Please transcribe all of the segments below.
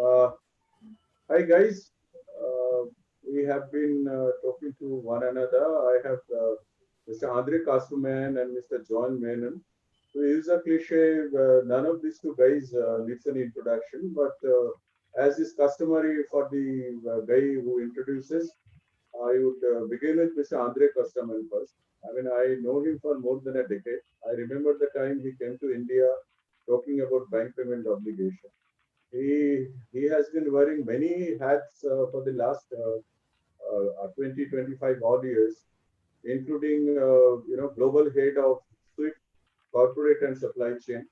Uh, Hi guys, we have been talking to one another. I have Mr. Andre Kasuman and Mr. John Menon. To use a cliche, none of these two guys needs an introduction, but as is customary for the guy who introduces, I would begin with Mr. Andre Kasuman first. I mean, I know him for more than a decade. I remember the time he came to India talking about bank payment obligation. He has been wearing many hats for the last 20, 25 odd years, including global head of Swift corporate and supply chain.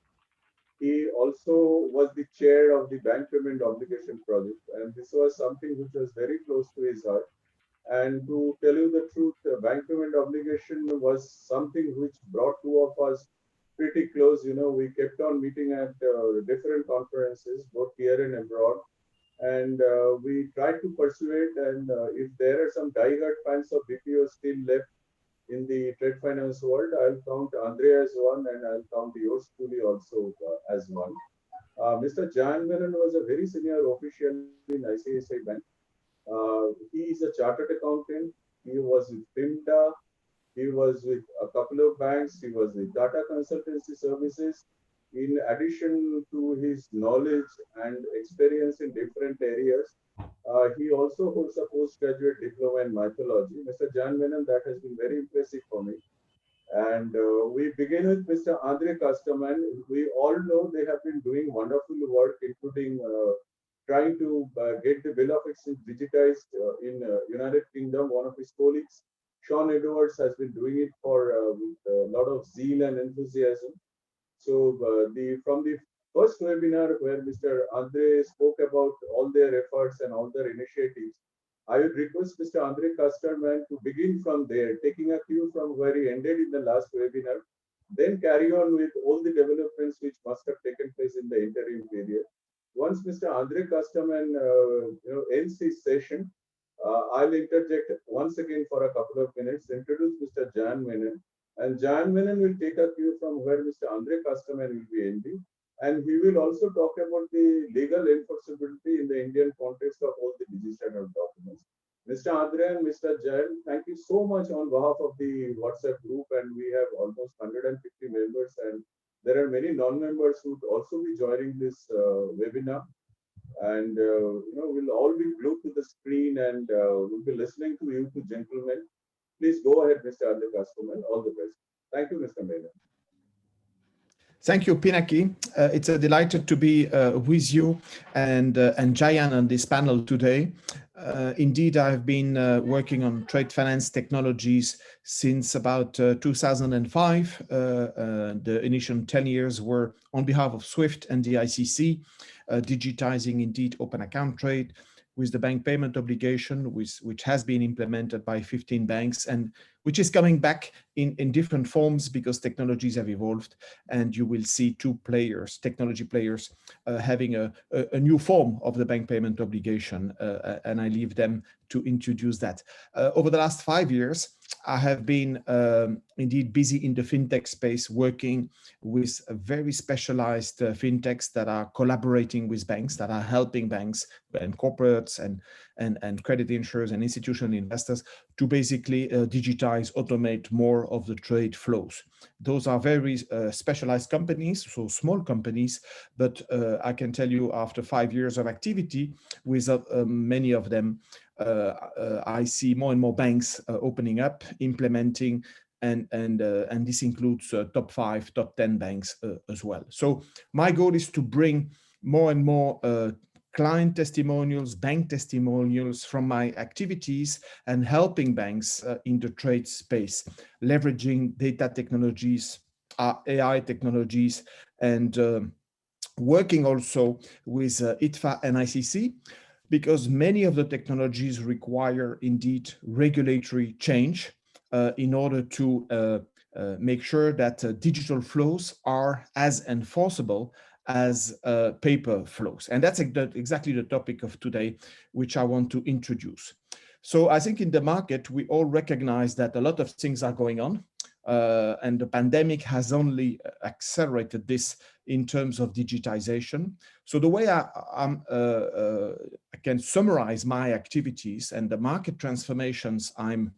He also was the chair of the bank payment obligation project, and this was something which was very close to his heart. And to tell you the truth, bank payment obligation was something which brought two of us pretty close. You know, we kept on meeting at different conferences, both here and abroad. And we tried to persuade, and if there are some diehard fans of BPO still left in the trade finance world, I'll count Andre as one, and I'll count yours truly also as one. Mr. Jan Menon was a very senior official in ICICI Bank. He is a chartered accountant. He was with PIMDA. He was with a couple of banks. He was with Tata Consultancy Services. In addition to his knowledge and experience in different areas, he also holds a postgraduate diploma in mythology. Mr. Jan Menon, that has been very impressive for me. And we begin with Mr. Andre Custerman. We all know they have been doing wonderful work, including trying to get the Bill of Exchange digitized in United Kingdom. One of his colleagues, Sean Edwards, has been doing it for with a lot of zeal and enthusiasm. So the from the first webinar where Mr. Andre spoke about all their efforts and all their initiatives, I would request Mr. Andre Custerman to begin from there, taking a cue from where he ended in the last webinar, then carry on with all the developments which must have taken place in the interim period. Once Mr. Andre Custerman ends his session, I'll interject once again for a couple of minutes, introduce Mr. Jan Menon, and Jan Menon will take a cue from where Mr. Andre Custerman will be ending. And he will also talk about the legal enforceability in the Indian context of all the digital documents. Mr. Andre and Mr. Jain, thank you so much on behalf of the WhatsApp group, and we have almost 150 members, and there are many non-members who would also be joining this webinar. And we'll all be glued to the screen, and we'll be listening to you two gentlemen. Please go ahead, Mr. Andre Custerman. All the best. Thank you, Mr. Menon. Thank you, Pinaki. It's a delight to be with you and Jayan on this panel today. Indeed, I've been working on trade finance technologies since about 2005. The initial 10 years were on behalf of SWIFT and the ICC, digitizing indeed open account trade with the bank payment obligation, which has been implemented by 15 banks and which is coming back in different forms because technologies have evolved, and you will see two players, technology players, having a new form of the bank payment obligation, and I leave them to introduce that. Over the last 5 years, I have been indeed busy in the fintech space, working with very specialized fintechs that are collaborating with banks, that are helping banks and corporates and credit insurers and institutional investors to basically digitize, automate more of the trade flows. Those are very specialized companies, so small companies, but I can tell you after 5 years of activity with many of them, I see more and more banks opening up, implementing, and this includes top 5, top 10 banks as well. So my goal is to bring more and more client testimonials, bank testimonials from my activities and helping banks in the trade space, leveraging data technologies, AI technologies, and working also with ITFA and ICC, because many of the technologies require indeed regulatory change in order to make sure that digital flows are as enforceable as paper flows. And that's exactly the topic of today, which I want to introduce. So I think in the market, we all recognize that a lot of things are going on. And the pandemic has only accelerated this in terms of digitization. So the way I can summarize my activities and the market transformations I'm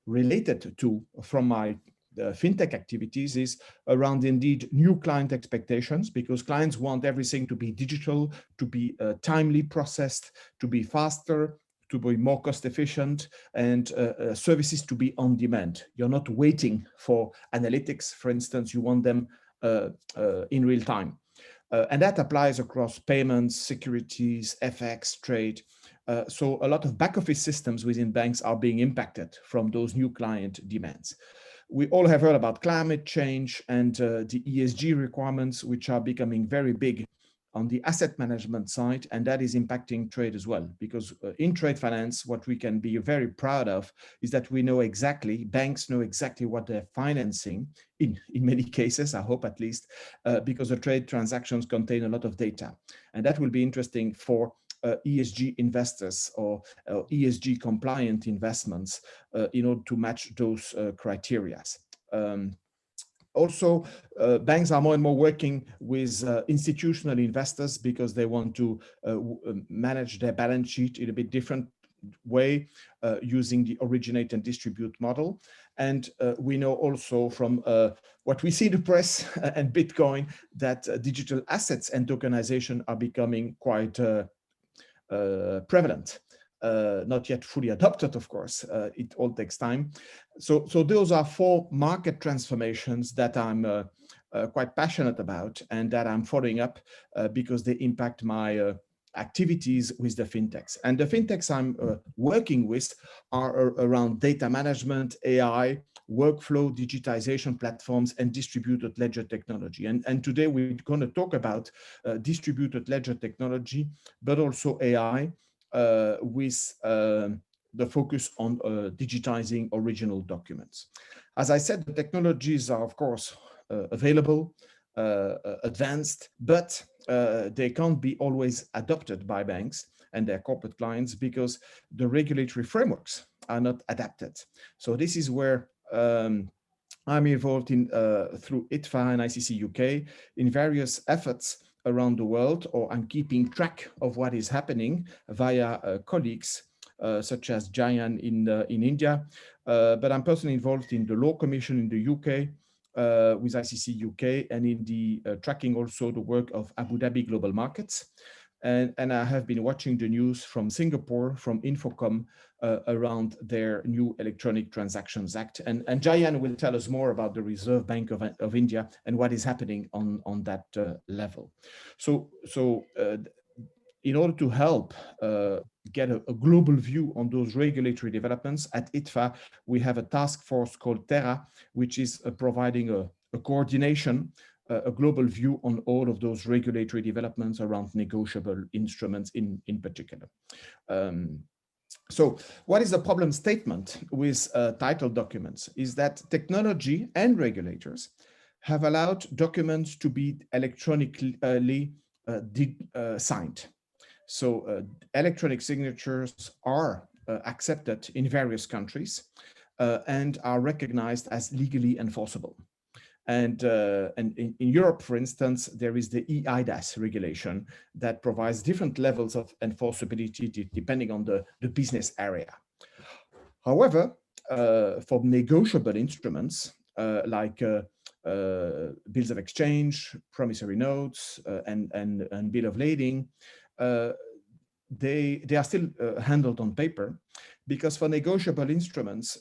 related to from my fintech activities is around indeed new client expectations, because clients want everything to be digital, to be timely processed, to be faster, to be more cost efficient, and services to be on demand. You're not waiting for analytics, for instance, you want them in real time. And that applies across payments, securities, FX, trade. So a lot of back office systems within banks are being impacted from those new client demands. We all have heard about climate change and the ESG requirements, which are becoming very big on the asset management side, and that is impacting trade as well. Because in trade finance, what we can be very proud of is that we know exactly, banks know exactly what they're financing, in many cases, I hope at least, because the trade transactions contain a lot of data. And that will be interesting for ESG investors or ESG compliant investments in order to match those criteria. Also, banks are more and more working with institutional investors because they want to manage their balance sheet in a bit different way using the originate and distribute model. And we know also from what we see in the press and Bitcoin that digital assets and tokenization are becoming quite prevalent. Not yet fully adopted, of course. It all takes time. So those are 4 market transformations that I'm quite passionate about and that I'm following up because they impact my activities with the fintechs. And the fintechs I'm working with are around data management, AI, workflow, digitization platforms, and distributed ledger technology. And today we're going to talk about distributed ledger technology, but also AI, with the focus on digitizing original documents. As I said, the technologies are, of course, available, advanced, but they can't be always adopted by banks and their corporate clients because the regulatory frameworks are not adapted. So this is where I'm involved in through ITFA and ICC UK in various efforts around the world, or I'm keeping track of what is happening via colleagues such as Jayan in India, but I'm personally involved in the Law Commission in the UK with ICC UK, and in the tracking also the work of Abu Dhabi Global Markets. And I have been watching the news from Singapore, from Infocom, around their new Electronic Transactions Act. And Jayan will tell us more about the Reserve Bank of India and what is happening on that level. So in order to help get a global view on those regulatory developments, at ITFA, we have a task force called Terra, which is providing a coordination, a global view on all of those regulatory developments around negotiable instruments in particular. So what is the problem statement with title documents is that technology and regulators have allowed documents to be electronically signed. So electronic signatures are accepted in various countries and are recognized as legally enforceable. And in Europe, for instance, there is the eIDAS regulation that provides different levels of enforceability depending on the business area. However, for negotiable instruments like bills of exchange, promissory notes, and bill of lading, they are still handled on paper, because for negotiable instruments,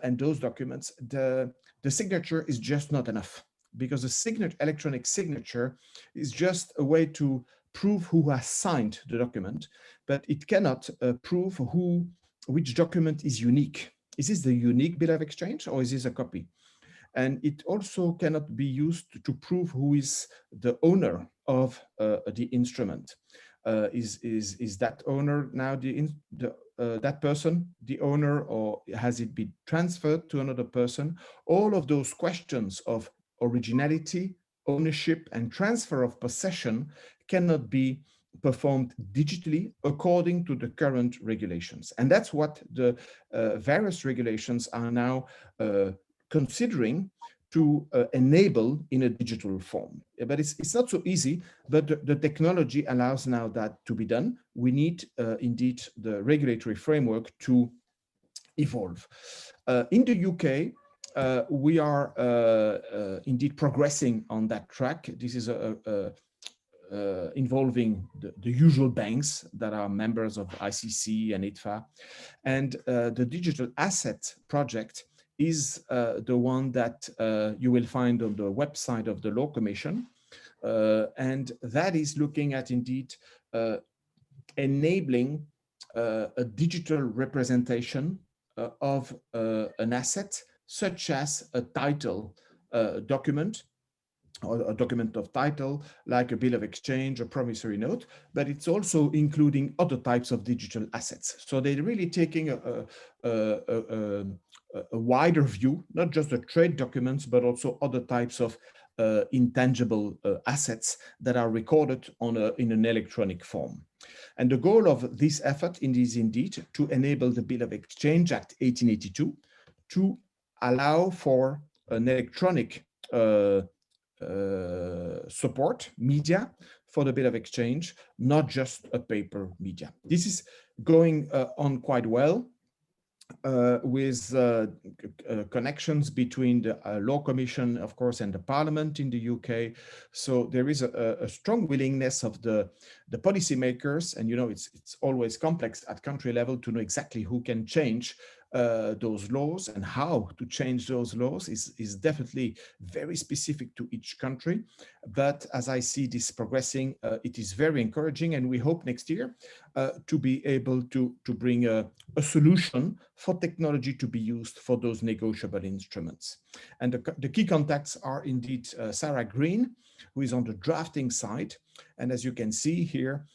and those documents, the signature is just not enough, because the electronic signature is just a way to prove who has signed the document, but it cannot prove which document is unique. Is this the unique bill of exchange, or is this a copy? And it also cannot be used to prove who is the owner of the instrument. Is that owner now that person, the owner, or has it been transferred to another person? All of those questions of originality, ownership, and transfer of possession cannot be performed digitally according to the current regulations. And that's what the various regulations are now considering to enable in a digital form. But it's not so easy, but the technology allows now that to be done. We need indeed the regulatory framework to evolve. In the UK, we are indeed progressing on that track. This is involving the usual banks that are members of ICC and ITFA. And the digital asset project is the one that you will find on the website of the Law Commission. And that is looking at indeed enabling a digital representation of an asset, such as a title document, or a document of title, like a bill of exchange or promissory note, but it's also including other types of digital assets. So they're really taking a wider view, not just the trade documents, but also other types of intangible assets that are recorded in an electronic form. And the goal of this effort is indeed to enable the Bill of Exchange Act 1882 to allow for an electronic support media for the Bill of Exchange, not just a paper media. This is going on quite well. With connections between the Law Commission, of course, and the Parliament in the UK. So there is a strong willingness of the policymakers, and it's always complex at country level to know exactly who can change those laws, and how to change those laws is definitely very specific to each country. But as I see this progressing, it is very encouraging, and we hope next year to be able to bring a solution for technology to be used for those negotiable instruments. And the key contacts are indeed Sarah Green, who is on the drafting side. And as you can see here,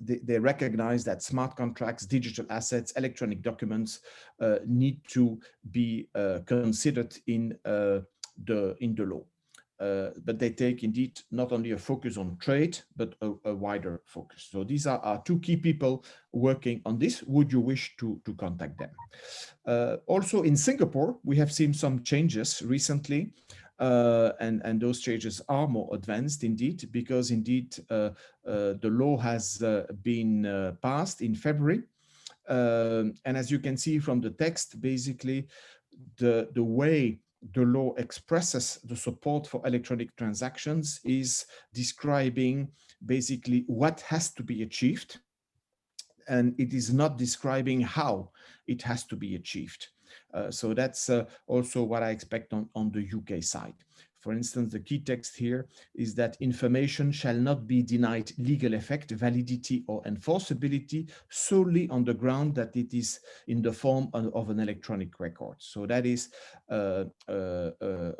they recognize that smart contracts, digital assets, electronic documents need to be considered in the law. But they take indeed not only a focus on trade, but a wider focus. So these are our two key people working on this. Would you wish to contact them? Also in Singapore, we have seen some changes recently. And those changes are more advanced indeed, because indeed the law has been passed in February. And as you can see from the text, basically the way the law expresses the support for electronic transactions is describing basically what has to be achieved, and it is not describing how it has to be achieved. So that's also what I expect on the UK side. For instance, the key text here is that information shall not be denied legal effect, validity, or enforceability solely on the ground that it is in the form of an electronic record. So that is a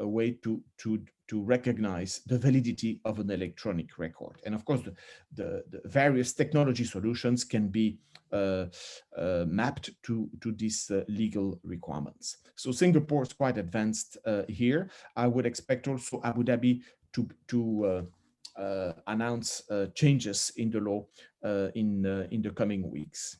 way to recognize the validity of an electronic record. And of course, the various technology solutions can be mapped to these legal requirements. So Singapore is quite advanced here. I would expect also Abu Dhabi to announce changes in the law in the coming weeks.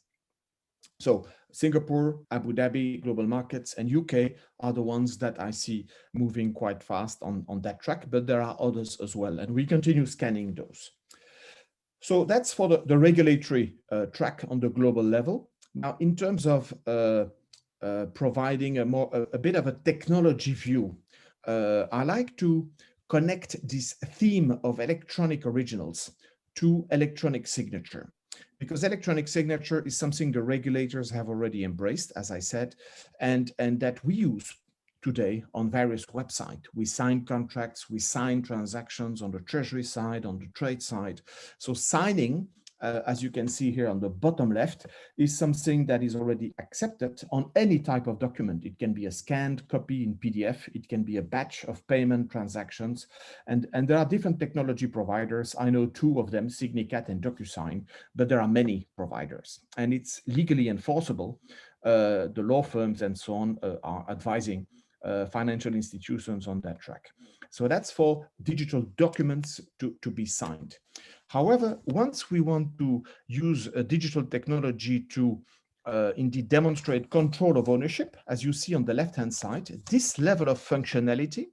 So Singapore, Abu Dhabi, global markets, and UK are the ones that I see moving quite fast on that track, but there are others as well, and we continue scanning those. So that's for the regulatory track on the global level. Now, in terms of providing a bit of a technology view, I like to connect this theme of electronic originals to electronic signature, because electronic signature is something the regulators have already embraced, as I said, and that we use today on various websites. We sign contracts, we sign transactions on the treasury side, on the trade side. So signing, as you can see here on the bottom left, is something that is already accepted on any type of document. It can be a scanned copy in PDF, it can be a batch of payment transactions, and there are different technology providers. I know two of them, Signicat and DocuSign, but there are many providers, and it's legally enforceable. The law firms and so on are advising financial institutions on that track. So that's for digital documents to be signed. However, once we want to use a digital technology to indeed demonstrate control of ownership. As you see on the left-hand side, this level of functionality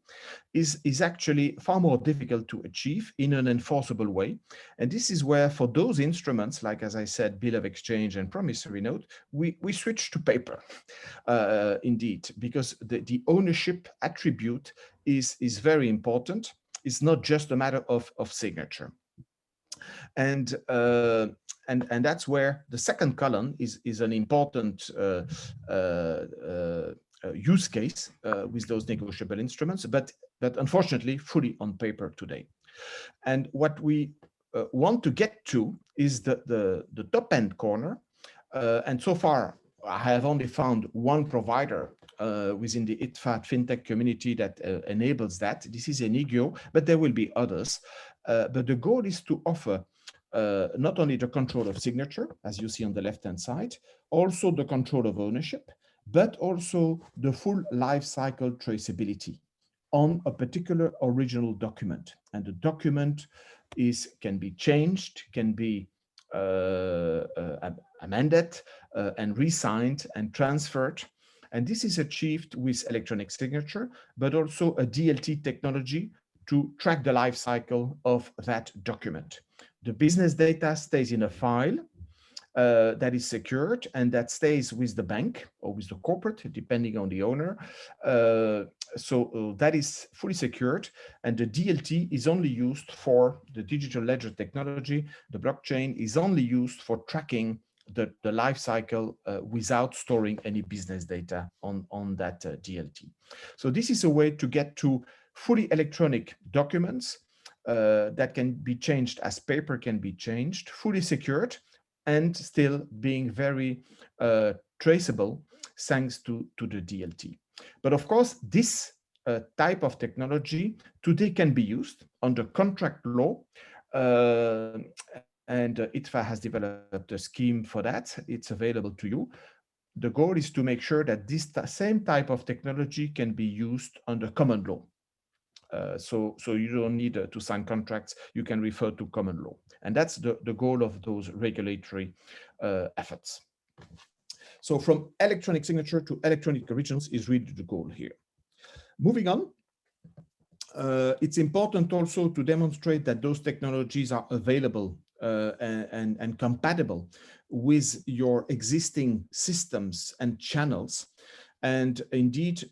is actually far more difficult to achieve in an enforceable way. And this is where, for those instruments, like, as I said, bill of exchange and promissory note, we switch to paper, indeed, because the ownership attribute is very important. It's not just a matter of signature. And that's where the second column is an important use case with those negotiable instruments, but unfortunately fully on paper today. And what we want to get to is the top end corner. And so far, I have only found one provider within the ITFA fintech community that enables that. This is Enigio, but there will be others. But the goal is to offer not only the control of signature, as you see on the left-hand side, also the control of ownership, but also the full life cycle traceability on a particular original document. And the document can be changed, can be amended and re-signed and transferred. And this is achieved with electronic signature, but also a DLT technology to track the life cycle of that document. The business data stays in a file that is secured and that stays with the bank or with the corporate, depending on the owner. So that is fully secured, and the DLT is only used for the digital ledger technology. The blockchain is only used for tracking the life cycle without storing any business data on that DLT. So this is a way to get to fully electronic documents that can be changed as paper can be changed, fully secured, and still being very traceable thanks to the DLT. But of course, this type of technology today can be used under contract law, and ITFA has developed a scheme for that. It's available to you. The goal is to make sure that this same type of technology can be used under common law. So you don't need to sign contracts. You can refer to common law. And that's the goal of those regulatory efforts. So from electronic signature to electronic originals is really the goal here. Moving on, it's important also to demonstrate that those technologies are available and compatible with your existing systems and channels. And indeed,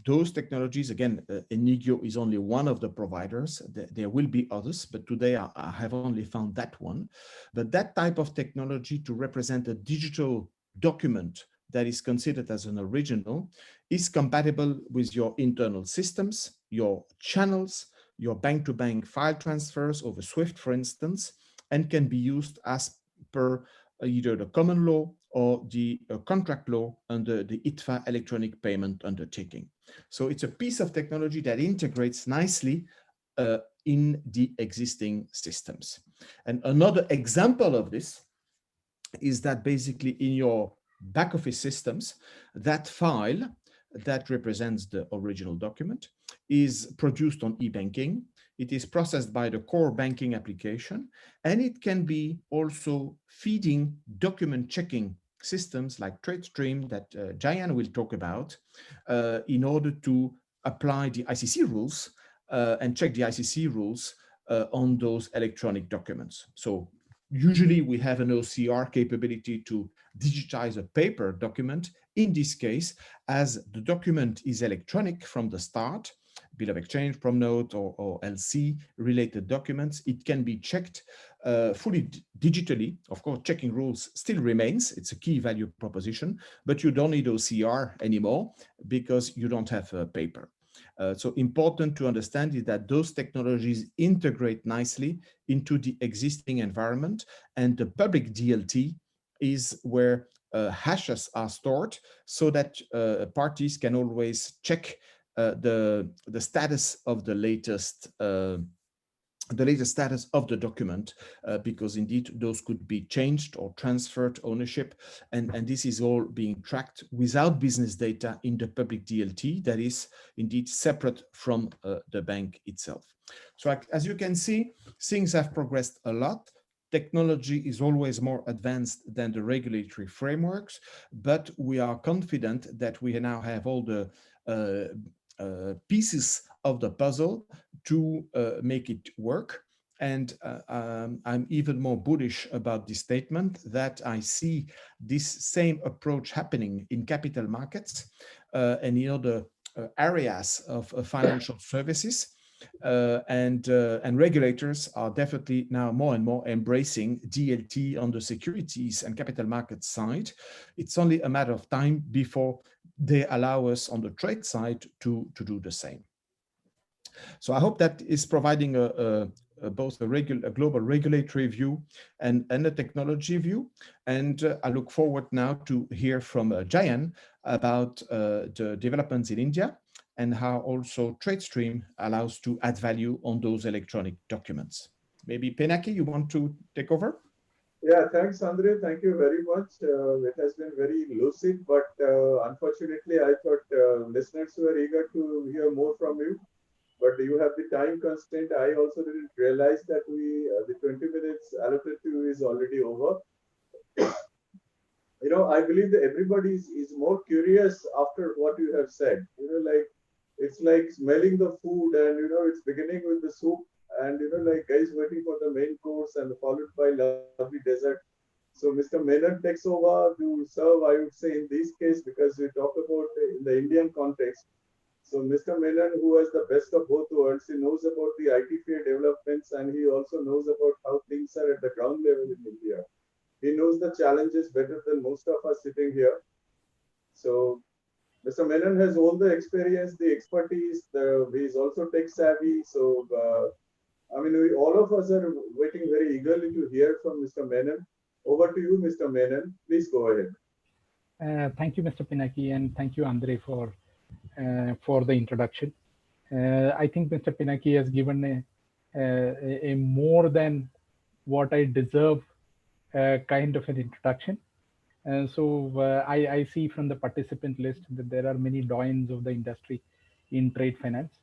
those technologies, again, Enigio is only one of the providers. There will be others, but today I have only found that one. But that type of technology to represent a digital document that is considered as an original is compatible with your internal systems, your channels, your bank-to-bank file transfers over SWIFT, for instance, and can be used as per either the common law or the contract law under the ITFA electronic payment undertaking. So it's a piece of technology that integrates nicely in the existing systems. And another example of this is that basically in your back office systems, that file that represents the original document is produced on e-banking. It is processed by the core banking application, and it can be also feeding document checking systems like TradeStream that Jayan will talk about in order to apply the ICC rules and check the ICC rules on those electronic documents. So usually we have an OCR capability to digitize a paper document. In this case, as the document is electronic from the start, bill of exchange, prom note, or LC related documents, it can be checked fully digitally. Of course, checking rules still remains. It's a key value proposition, but you don't need OCR anymore because you don't have paper. So important to understand is that those technologies integrate nicely into the existing environment, and the public DLT is where hashes are stored so that parties can always check the status of the latest status of the document, because indeed those could be changed or transferred ownership, and this is all being tracked without business data in the public DLT that is indeed separate from the bank itself. So as you can see, things have progressed a lot. technology is always more advanced than the regulatory frameworks, but we are confident that we now have all the pieces of the puzzle to make it work. And I'm even more bullish about this statement that I see this same approach happening in capital markets and in other areas of financial services. And regulators are definitely now more and more embracing DLT on the securities and capital market side. It's only a matter of time before they allow us on the trade side to do the same. So I hope that is providing both a global regulatory view and a technology view. And I look forward now to hear from Jayan about the developments in India and how also TradeStream allows to add value on those electronic documents. Maybe Pinaki, you want to take over? Yeah, thanks, Andre. Thank you very much. It has been very lucid, but unfortunately, I thought listeners were eager to hear more from you. But you have the time constraint. I also didn't realize that the 20 minutes allotted to you is already over. I believe that everybody is more curious after what you have said. Like it's like smelling the food, and it's beginning with the soup, and like guys waiting for the main course, and followed by lovely dessert. So Mr. Menon takes over to serve, I would say, in this case, because we talk about in the Indian context. So Mr. Menon, who has the best of both worlds, he knows about the IT fair developments, and he also knows about how things are at the ground level in India. He knows the challenges better than most of us sitting here. So Mr. Menon has all the experience, the expertise. He's also tech savvy. So all of us are waiting very eagerly to hear from Mr. Menon. Over to you, Mr. Menon. Please go ahead. Thank you, Mr. Pinaki, and thank you, Andre, for the introduction. I think Mr. Pinaki has given a more than what I deserve kind of an introduction. I see from the participant list that there are many doyens of the industry in trade finance.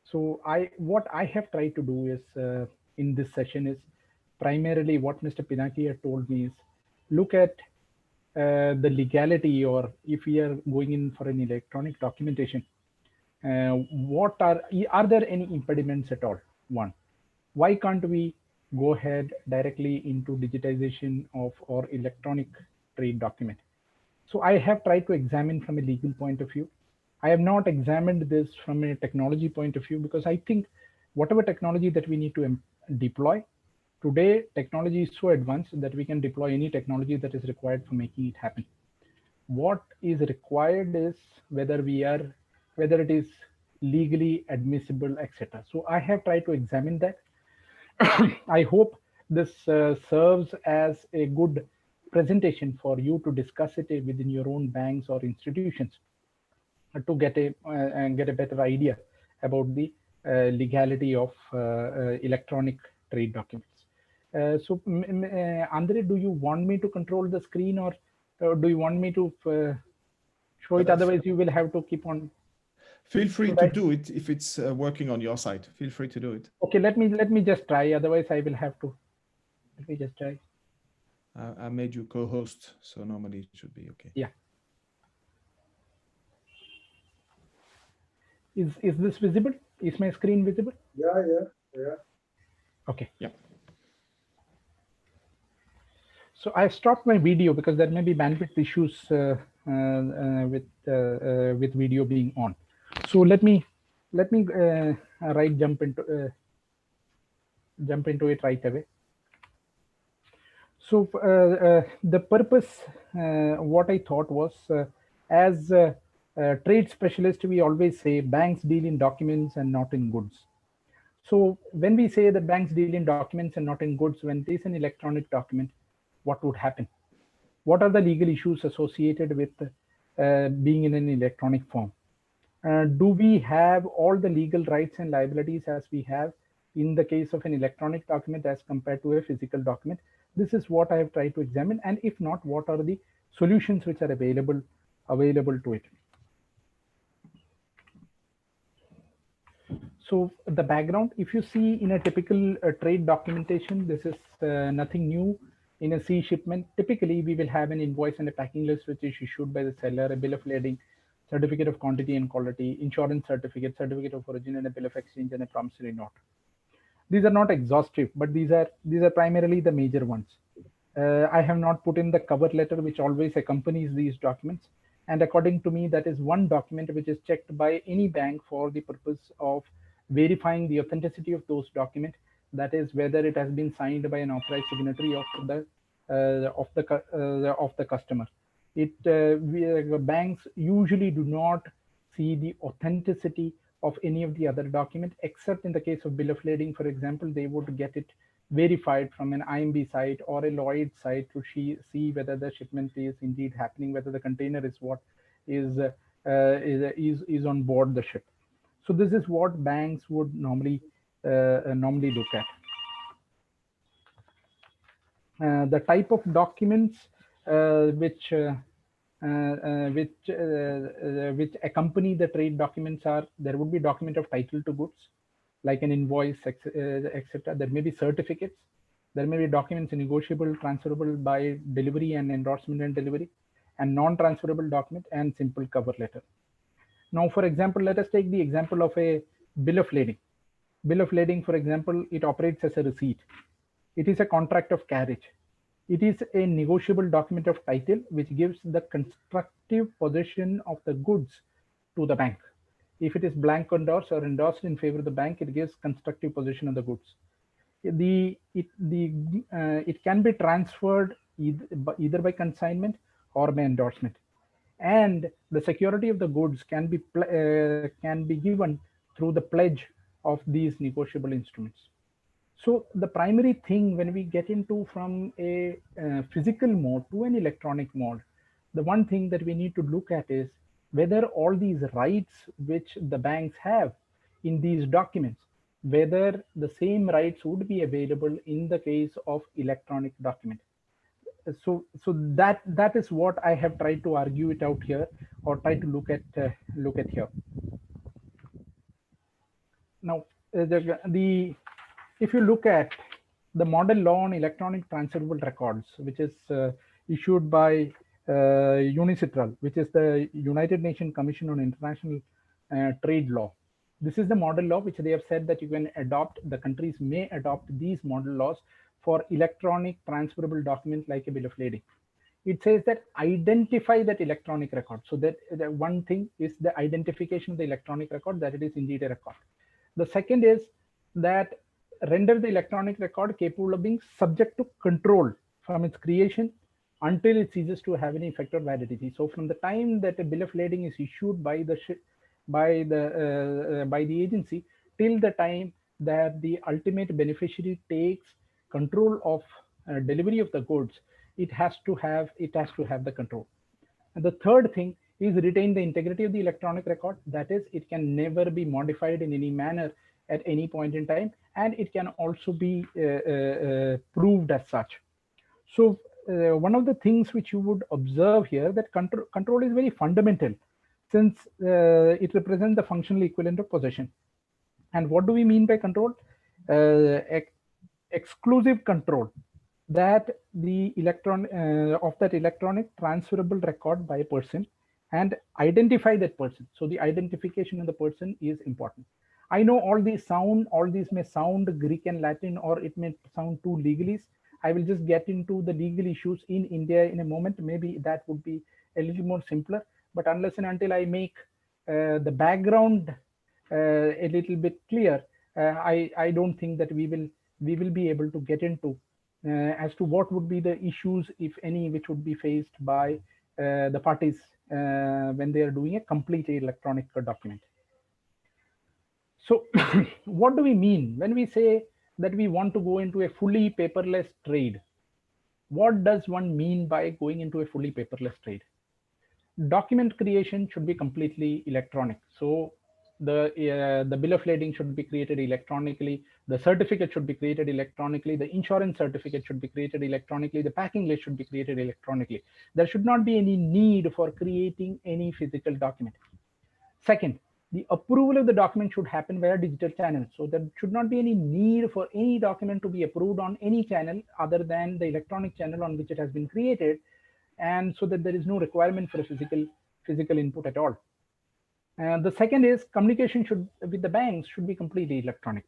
So what I have tried to do is in this session is primarily what Mr. Pinaki had told me is look at the legality, or if we are going in for an electronic documentation, are there any impediments at all? One, why can't we go ahead directly into digitization of or electronic trade document? So I have tried to examine from a legal point of view. I have not examined this from a technology point of view, because I think whatever technology that we need to deploy today, technology is so advanced that we can deploy any technology that is required for making it happen. What is required is whether it is legally admissible, etc. So I have tried to examine that. I hope this serves as a good presentation for you to discuss it within your own banks or institutions to get a better idea about the legality of electronic trade documents. Andre, do you want me to control the screen, or do you want me to show it? Otherwise, you will have to keep on. Feel free to do it if it's working on your side. Feel free to do it. Okay, let me just try. Otherwise, I will have to. Let me just try. I made you co-host, so normally it should be okay. Yeah. Is this visible? Is my screen visible? Yeah. Okay. Yeah. So I've stopped my video because there may be bandwidth issues with video being on. So let me jump into it right away. So the purpose, what I thought was, as a trade specialist, we always say banks deal in documents and not in goods. So when we say that banks deal in documents and not in goods, when it is an electronic document, what would happen? What are the legal issues associated with being in an electronic form? Do we have all the legal rights and liabilities as we have in the case of an electronic document as compared to a physical document? This is what I have tried to examine, and if not, what are the solutions which are available to it? So the background, if you see in a typical trade documentation, this is nothing new. In a sea shipment, typically we will have an invoice and a packing list which is issued by the seller, a bill of lading, certificate of quantity and quality, insurance certificate, certificate of origin, and a bill of exchange and a promissory note. These are not exhaustive, but these are primarily the major ones. I have not put in the cover letter which always accompanies these documents. And according to me, that is one document which is checked by any bank for the purpose of verifying the authenticity of those documents. That is whether it has been signed by an authorized signatory of the customer. Banks usually do not see the authenticity of any of the other document, except in the case of bill of lading, for example. They would get it verified from an IMB site or a Lloyd site to see whether the shipment is indeed happening, whether the container is what is on board the ship. So this is what banks would normally look at. The type of documents which accompany the trade documents are: there would be document of title to goods, like an invoice, etc. There may be certificates. There may be documents negotiable, transferable by delivery and endorsement and delivery, and non-transferable document and simple cover letter. Now, for example, let us take the example of a bill of lading. Bill of lading, for example, it operates as a receipt. It is a contract of carriage. It is a negotiable document of title which gives the constructive possession of the goods to the bank. If it is blank endorsed or endorsed in favor of the bank, it gives constructive possession of the goods. It can be transferred either by consignment or by endorsement, and the security of the goods can be given through the pledge of these negotiable instruments. So the primary thing when we get into from a physical mode to an electronic mode, the one thing that we need to look at is whether all these rights which the banks have in these documents, whether the same rights would be available in the case of electronic document. So that is what I have tried to argue it out here, or try to look at here. Now, if you look at the model law on electronic transferable records, which is issued by UNICITRAL, which is the United Nations Commission on International Trade Law. This is the model law which they have said that you can adopt, the countries may adopt these model laws for electronic transferable documents like a bill of lading. It says that identify that electronic record. So that one thing is the identification of the electronic record, that it is indeed a record. The second is that render the electronic record capable of being subject to control from its creation until it ceases to have any effect or validity. So from the time that a bill of lading is issued by the agency till the time that the ultimate beneficiary takes control of delivery of the goods, it has to have the control. And the third thing is retain the integrity of the electronic record. That is, it can never be modified in any manner at any point in time, and it can also be proved as such. So one of the things which you would observe here, that control is very fundamental, since it represents the functional equivalent of possession. And what do we mean by control? Exclusive control that the electronic transferable record by a person, and identify that person. So the identification of the person is important. I know all these may sound Greek and Latin, or it may sound too legalese. I will just get into the legal issues in India in a moment. Maybe that would be a little more simpler. But unless and until I make the background a little bit clear, I don't think that we will be able to get into as to what would be the issues, if any, which would be faced by the parties when they are doing a complete electronic document. So what do we mean when we say that we want to go into a fully paperless trade? What does one mean by going into a fully paperless trade? Document creation should be completely electronic. So the bill of lading should be created electronically, the certificate should be created electronically, the insurance certificate should be created electronically, the packing list should be created electronically. There should not be any need for creating any physical document. Second, the approval of the document should happen via digital channels. So there should not be any need for any document to be approved on any channel other than the electronic channel on which it has been created, and so that there is no requirement for a physical input at all. And the second is communication should with the banks should be completely electronic.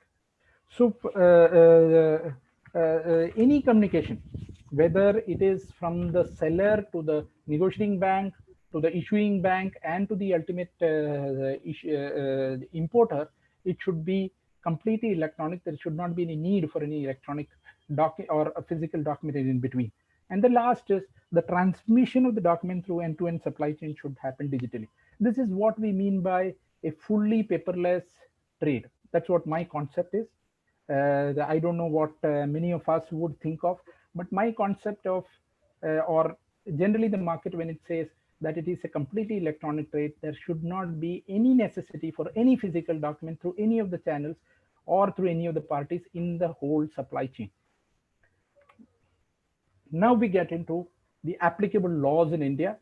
So any communication, whether it is from the seller to the negotiating bank to the issuing bank and to the ultimate importer, it should be completely electronic. There should not be any need for any electronic document or a physical document in between. And the last is the transmission of the document through end-to-end supply chain should happen digitally. This is what we mean by a fully paperless trade. That's what my concept is. I don't know what many of us would think of, but my concept of, or generally the market, when it says that it is a completely electronic trade, there should not be any necessity for any physical document through any of the channels or through any of the parties in the whole supply chain. Now we get into the applicable laws in India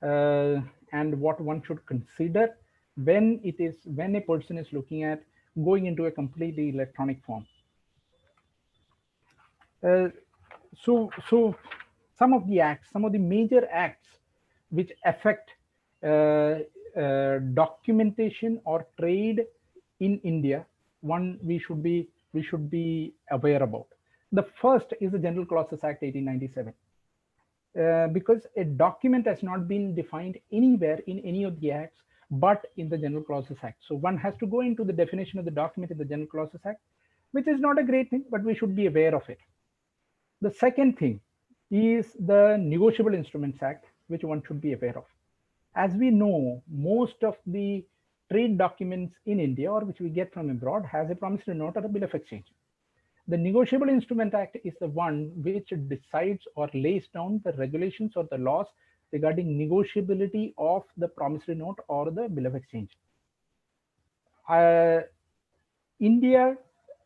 and what one should consider when a person is looking at going into a completely electronic form. So some of the major acts which affect documentation or trade in India, one we should be aware about. The first is the General Clauses Act 1897. Because a document has not been defined anywhere in any of the acts but in the General Clauses Act. So one has to go into the definition of the document in the General Clauses Act, which is not a great thing, but we should be aware of it. The second thing is the Negotiable Instruments Act, which one should be aware of. As we know, most of the trade documents in India or which we get from abroad has a promissory note or a bill of exchange. The Negotiable Instrument Act is the one which decides or lays down the regulations or the laws regarding negotiability of the promissory note or the bill of exchange. India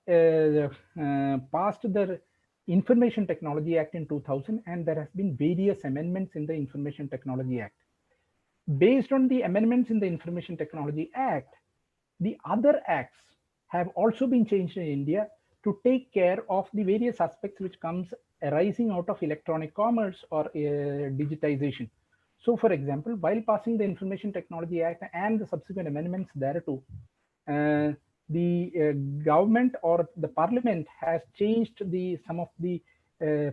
passed the Information Technology Act in 2000, and there has been various amendments in the Information Technology Act. Based on the amendments in the Information Technology Act, the other acts have also been changed in India to take care of the various aspects which comes arising out of electronic commerce or digitization. So for example, while passing the Information Technology Act and the subsequent amendments thereto, the government or the parliament has changed some of the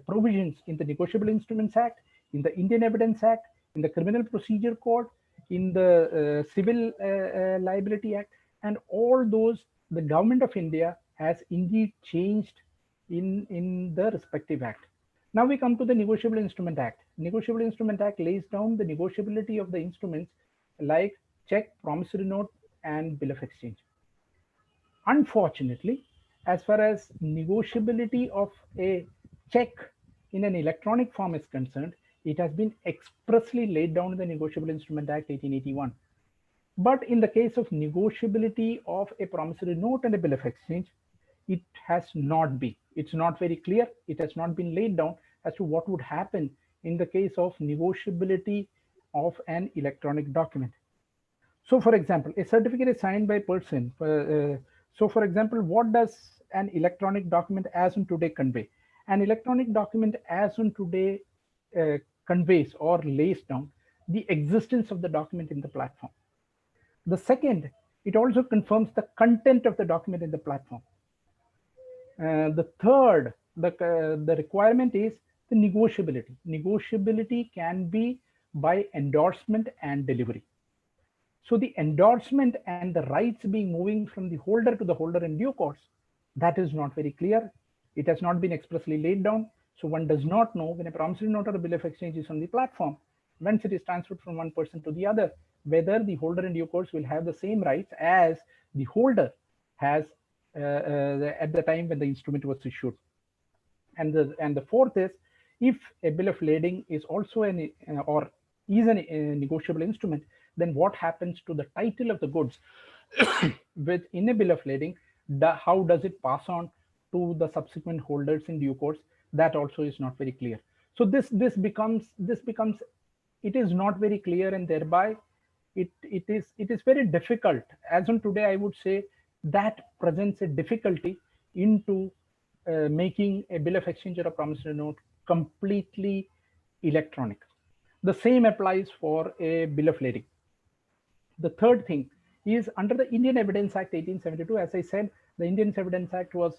provisions in the Negotiable Instruments Act, in the Indian Evidence Act, in the Criminal Procedure Code, in the Civil Liability Act, and all those the government of India has indeed changed in the respective act. Now we come to the Negotiable Instrument Act. Negotiable Instrument Act lays down the negotiability of the instruments like check, promissory note, and bill of exchange. Unfortunately, as far as negotiability of a check in an electronic form is concerned, it has been expressly laid down in the Negotiable Instrument Act 1881. But in the case of negotiability of a promissory note and a bill of exchange, it has not been. It's not very clear. It has not been laid down as to what would happen in the case of negotiability of an electronic document. So for example, a certificate is signed by a person. So for example, what does an electronic document as on today convey? An electronic document as on today conveys or lays down the existence of the document in the platform. The second, it also confirms the content of the document in the platform. The third, the requirement is the negotiability. Negotiability can be by endorsement and delivery. So the endorsement and the rights being moving from the holder to the holder in due course, that is not very clear. It has not been expressly laid down. So one does not know when a promissory note or a bill of exchange is on the platform, once it is transferred from one person to the other, whether the holder in due course will have the same rights as the holder has at the time when the instrument was issued. And the fourth is, if a bill of lading is also a negotiable instrument, then what happens to the title of the goods within a bill of lading? How does it pass on to the subsequent holders in due course? That also is not very clear. So this becomes it is not very clear, and thereby it is very difficult. As on today, I would say that presents a difficulty into making a bill of exchange or a promissory note completely electronic. The same applies for a bill of lading. The third thing is, under the Indian Evidence Act 1872, as I said, the Indian Evidence Act was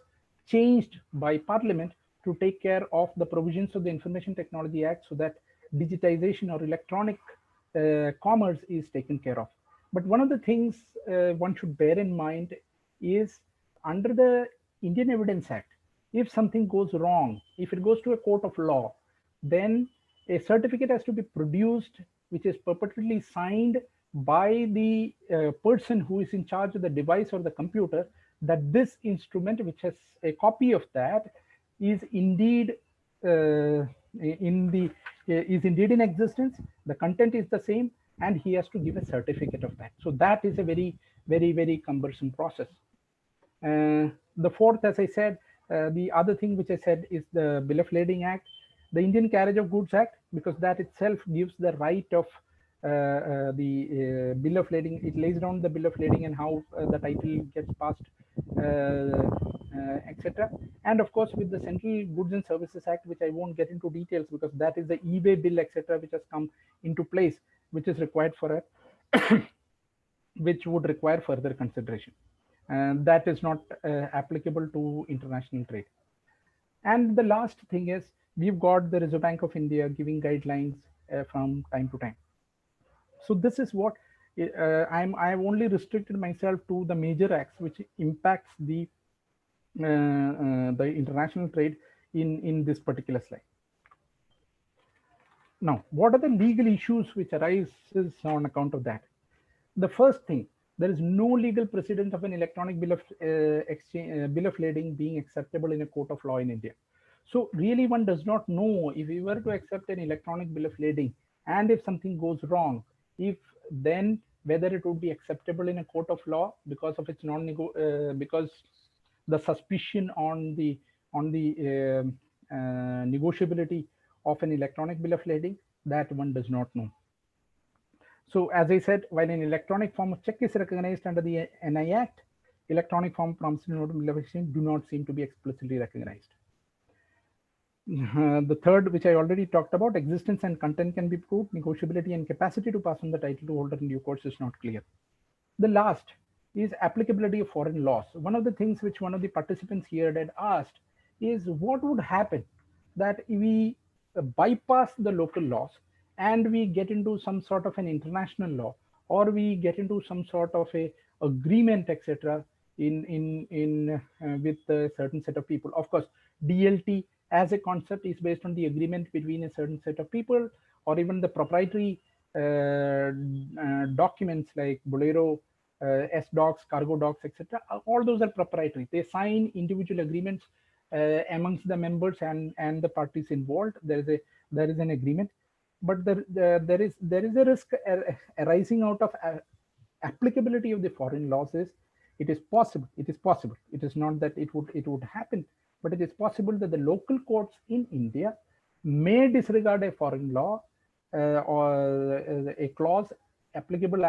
changed by Parliament to take care of the provisions of the Information Technology Act so that digitization or electronic commerce is taken care of. But one of the things one should bear in mind is, under the Indian Evidence Act, if something goes wrong, if it goes to a court of law, then a certificate has to be produced, which is purportedly signed by the person who is in charge of the device or the computer, that this instrument, which has a copy of that, is indeed in existence, the content is the same, and he has to give a certificate of that. So that is a very cumbersome process. The fourth, as I said, the other thing which I said is the Bill of Lading Act, the Indian Carriage of Goods Act, because that itself gives the right of the bill of lading. It lays down the bill of lading and how the title gets passed, etc. And of course, with the Central Goods and Services Act, which I won't get into details because that is the e-way bill, etc., which has come into place, which is required for a which would require further consideration, and that is not applicable to international trade. And the last thing is, we've got the Reserve Bank of India giving guidelines from time to time. So this is what I've only restricted myself to the major acts which impacts the international trade in this particular slide. Now, what are the legal issues which arises on account of that? The first thing, there is no legal precedent of an electronic bill of bill of lading being acceptable in a court of law in India. So really, one does not know, if we were to accept an electronic bill of lading, and if something goes wrong, if then whether it would be acceptable in a court of law because of its because the suspicion on the negotiability of an electronic bill of lading, that one does not know. So as I said, while an electronic form of check is recognized under the NI Act, electronic form promissory note and bill of exchange do not seem to be explicitly recognized. The third, which I already talked about, existence and content can be proved. Negotiability and capacity to pass on the title to holder in due course is not clear. The last is applicability of foreign laws. One of the things which one of the participants here had asked is, what would happen that we bypass the local laws and we get into some sort of an international law, or we get into some sort of a agreement, etc., with a certain set of people. Of course, DLT as a concept is based on the agreement between a certain set of people, or even the proprietary documents like Bolero, S-docs, cargo docs, etc. All those are proprietary. They sign individual agreements amongst the members and the parties involved. There is an agreement, but there is a risk arising out of applicability of the foreign laws. It is possible. It is not that it would happen, but it is possible that the local courts in India may disregard a foreign law or a clause applicable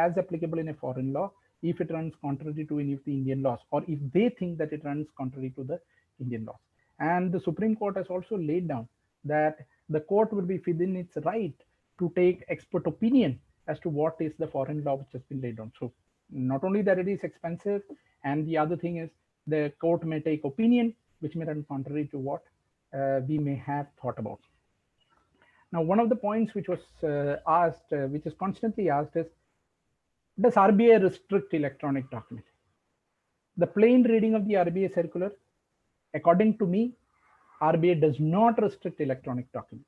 in a foreign law if it runs contrary to any of the Indian laws, or if they think that it runs contrary to the Indian laws. And the Supreme Court has also laid down that the court will be within its right to take expert opinion as to what is the foreign law which has been laid down. So not only that it is expensive, and the other thing is the court may take opinion which may run contrary to what we may have thought about. Now, one of the points which was asked, which is constantly asked, is, does RBI restrict electronic document? The plain reading of the RBI circular, according to me, RBI does not restrict electronic document.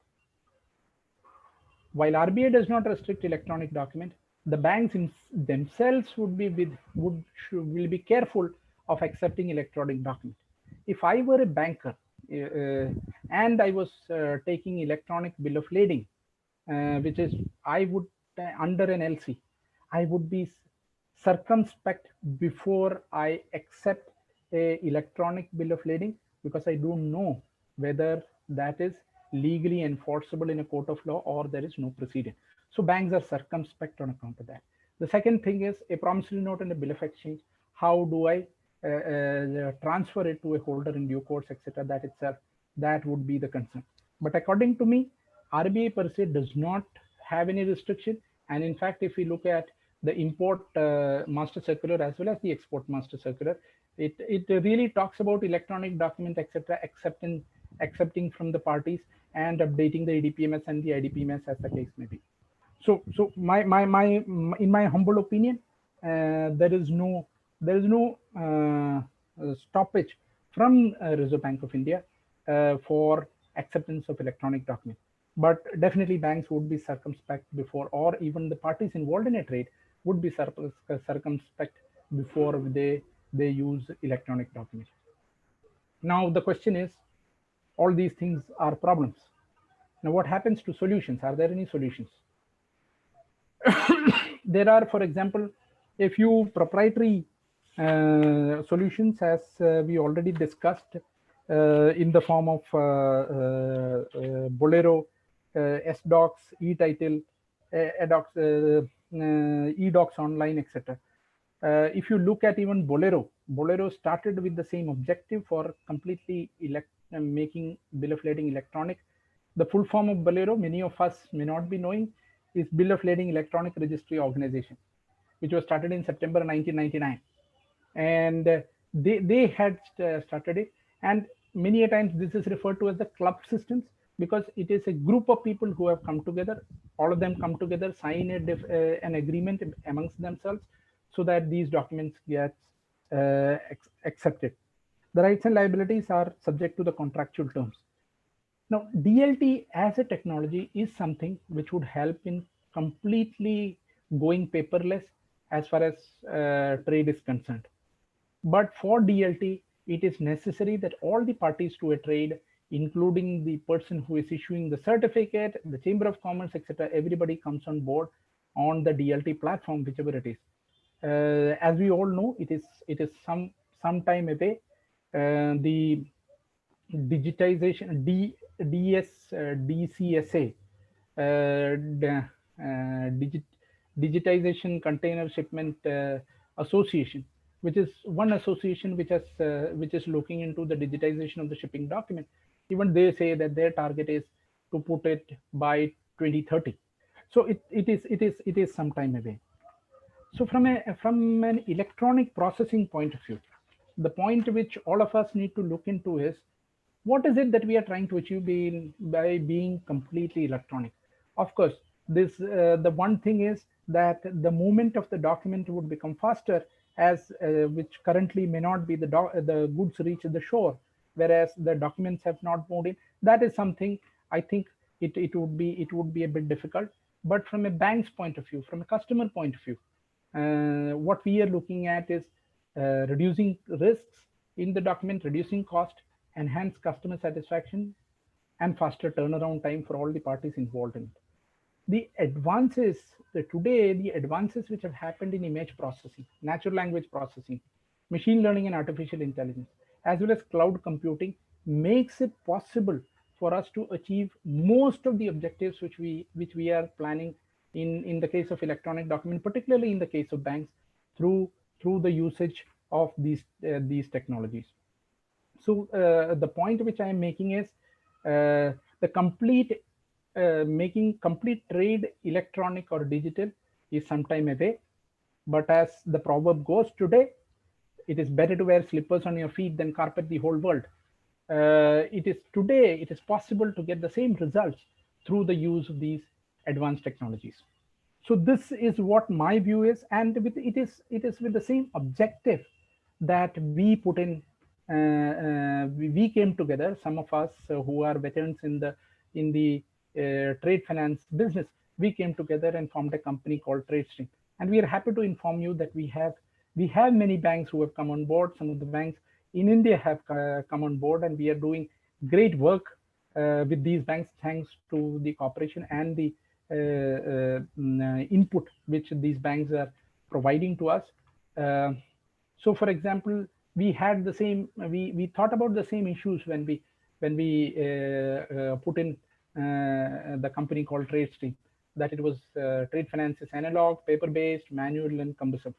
While RBI does not restrict electronic document, the banks themselves will be careful of accepting electronic document. If I were a banker and I was taking electronic bill of lading, which is I would under an LC, I would be circumspect before I accept a electronic bill of lading, because I don't know whether that is legally enforceable in a court of law or there is no precedent. So banks are circumspect on account of that. The second thing is a promissory note and a bill of exchange. How do I transfer it to a holder in due course, etc.? That itself, that would be the concern. But according to me, RBI per se does not have any restriction. And in fact, if we look at the import master circular as well as the export master circular, it really talks about electronic document, etc., accepting from the parties and updating the EDPMS and the IDPMS as the case may be. So my in my humble opinion, there is no stoppage from Reserve Bank of India for acceptance of electronic document. But definitely banks would be circumspect before, or even the parties involved in a trade would be circumspect before they use electronic documents. Now the question is, all these things are problems. Now what happens to solutions? Are there any solutions? There are, for example, a few proprietary solutions, as we already discussed, in the form of Bolero, SDocs, eTitle, eDocs Online, etc. If you look at even Bolero started with the same objective for completely making bill of lading electronic. The full form of Bolero, many of us may not be knowing, is Bill of Lading Electronic Registry Organization, which was started in September 1999. And they had started it. And many a times this is referred to as the club systems, because it is a group of people who have come together. All of them come together, sign an agreement amongst themselves, so that these documents get accepted. The rights and liabilities are subject to the contractual terms. Now, DLT as a technology is something which would help in completely going paperless as far as trade is concerned. But for DLT, it is necessary that all the parties to a trade, including the person who is issuing the certificate, the Chamber of Commerce, etc., everybody comes on board on the DLT platform, whichever it is. As we all know, it is some time away. The digitization DCSA, Digitization Container Shipment Association, which is one association which is looking into the digitization of the shipping document. Even they say that their target is to put it by 2030. So it is some time away. So from an electronic processing point of view, the point which all of us need to look into is, what is it that we are trying to achieve by being completely electronic? Of course, the one thing is that the movement of the document would become faster, as which currently may not be. The goods reach the shore, whereas the documents have not moved in. That is something I think it would be a bit difficult. But from a bank's point of view, from a customer point of view, what we are looking at is reducing risks in the document, reducing cost, enhance customer satisfaction, and faster turnaround time for all the parties involved in it. The advances which have happened in image processing, natural language processing, machine learning and artificial intelligence, as well as cloud computing, makes it possible for us to achieve most of the objectives which we are planning in the case of electronic document, particularly in the case of banks, through the usage of these technologies. So the point which I am making is the complete making complete trade electronic or digital is some time away. But as the proverb goes today, it is better to wear slippers on your feet than carpet the whole world. It is possible to get the same results through the use of these advanced technologies. So this is what my view is, and it is with the same objective that we put in. We came together, some of us who are veterans in the trade finance business. We came together and formed a company called TradeStream, and we are happy to inform you that we have many banks who have come on board. Some of the banks in India have come on board, and we are doing great work with these banks, thanks to the cooperation and the input which these banks are providing to us. So, for example, we had the same. We thought about the same issues when we put in the company called TradeStream. that it was trade finance is analog, paper-based, manual, and cumbersome,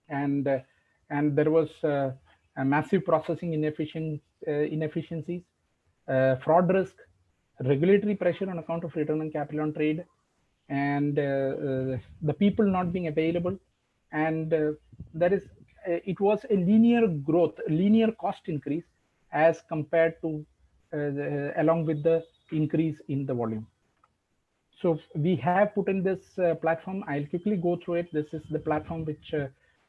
and uh, and there was a massive processing inefficiencies, fraud risk, regulatory pressure on account of return on capital on trade, and the people not being available, and there is it was a linear growth, linear cost increase as compared to along with the increase in the volume. So we have put in this platform. I'll quickly go through it. This is the platform which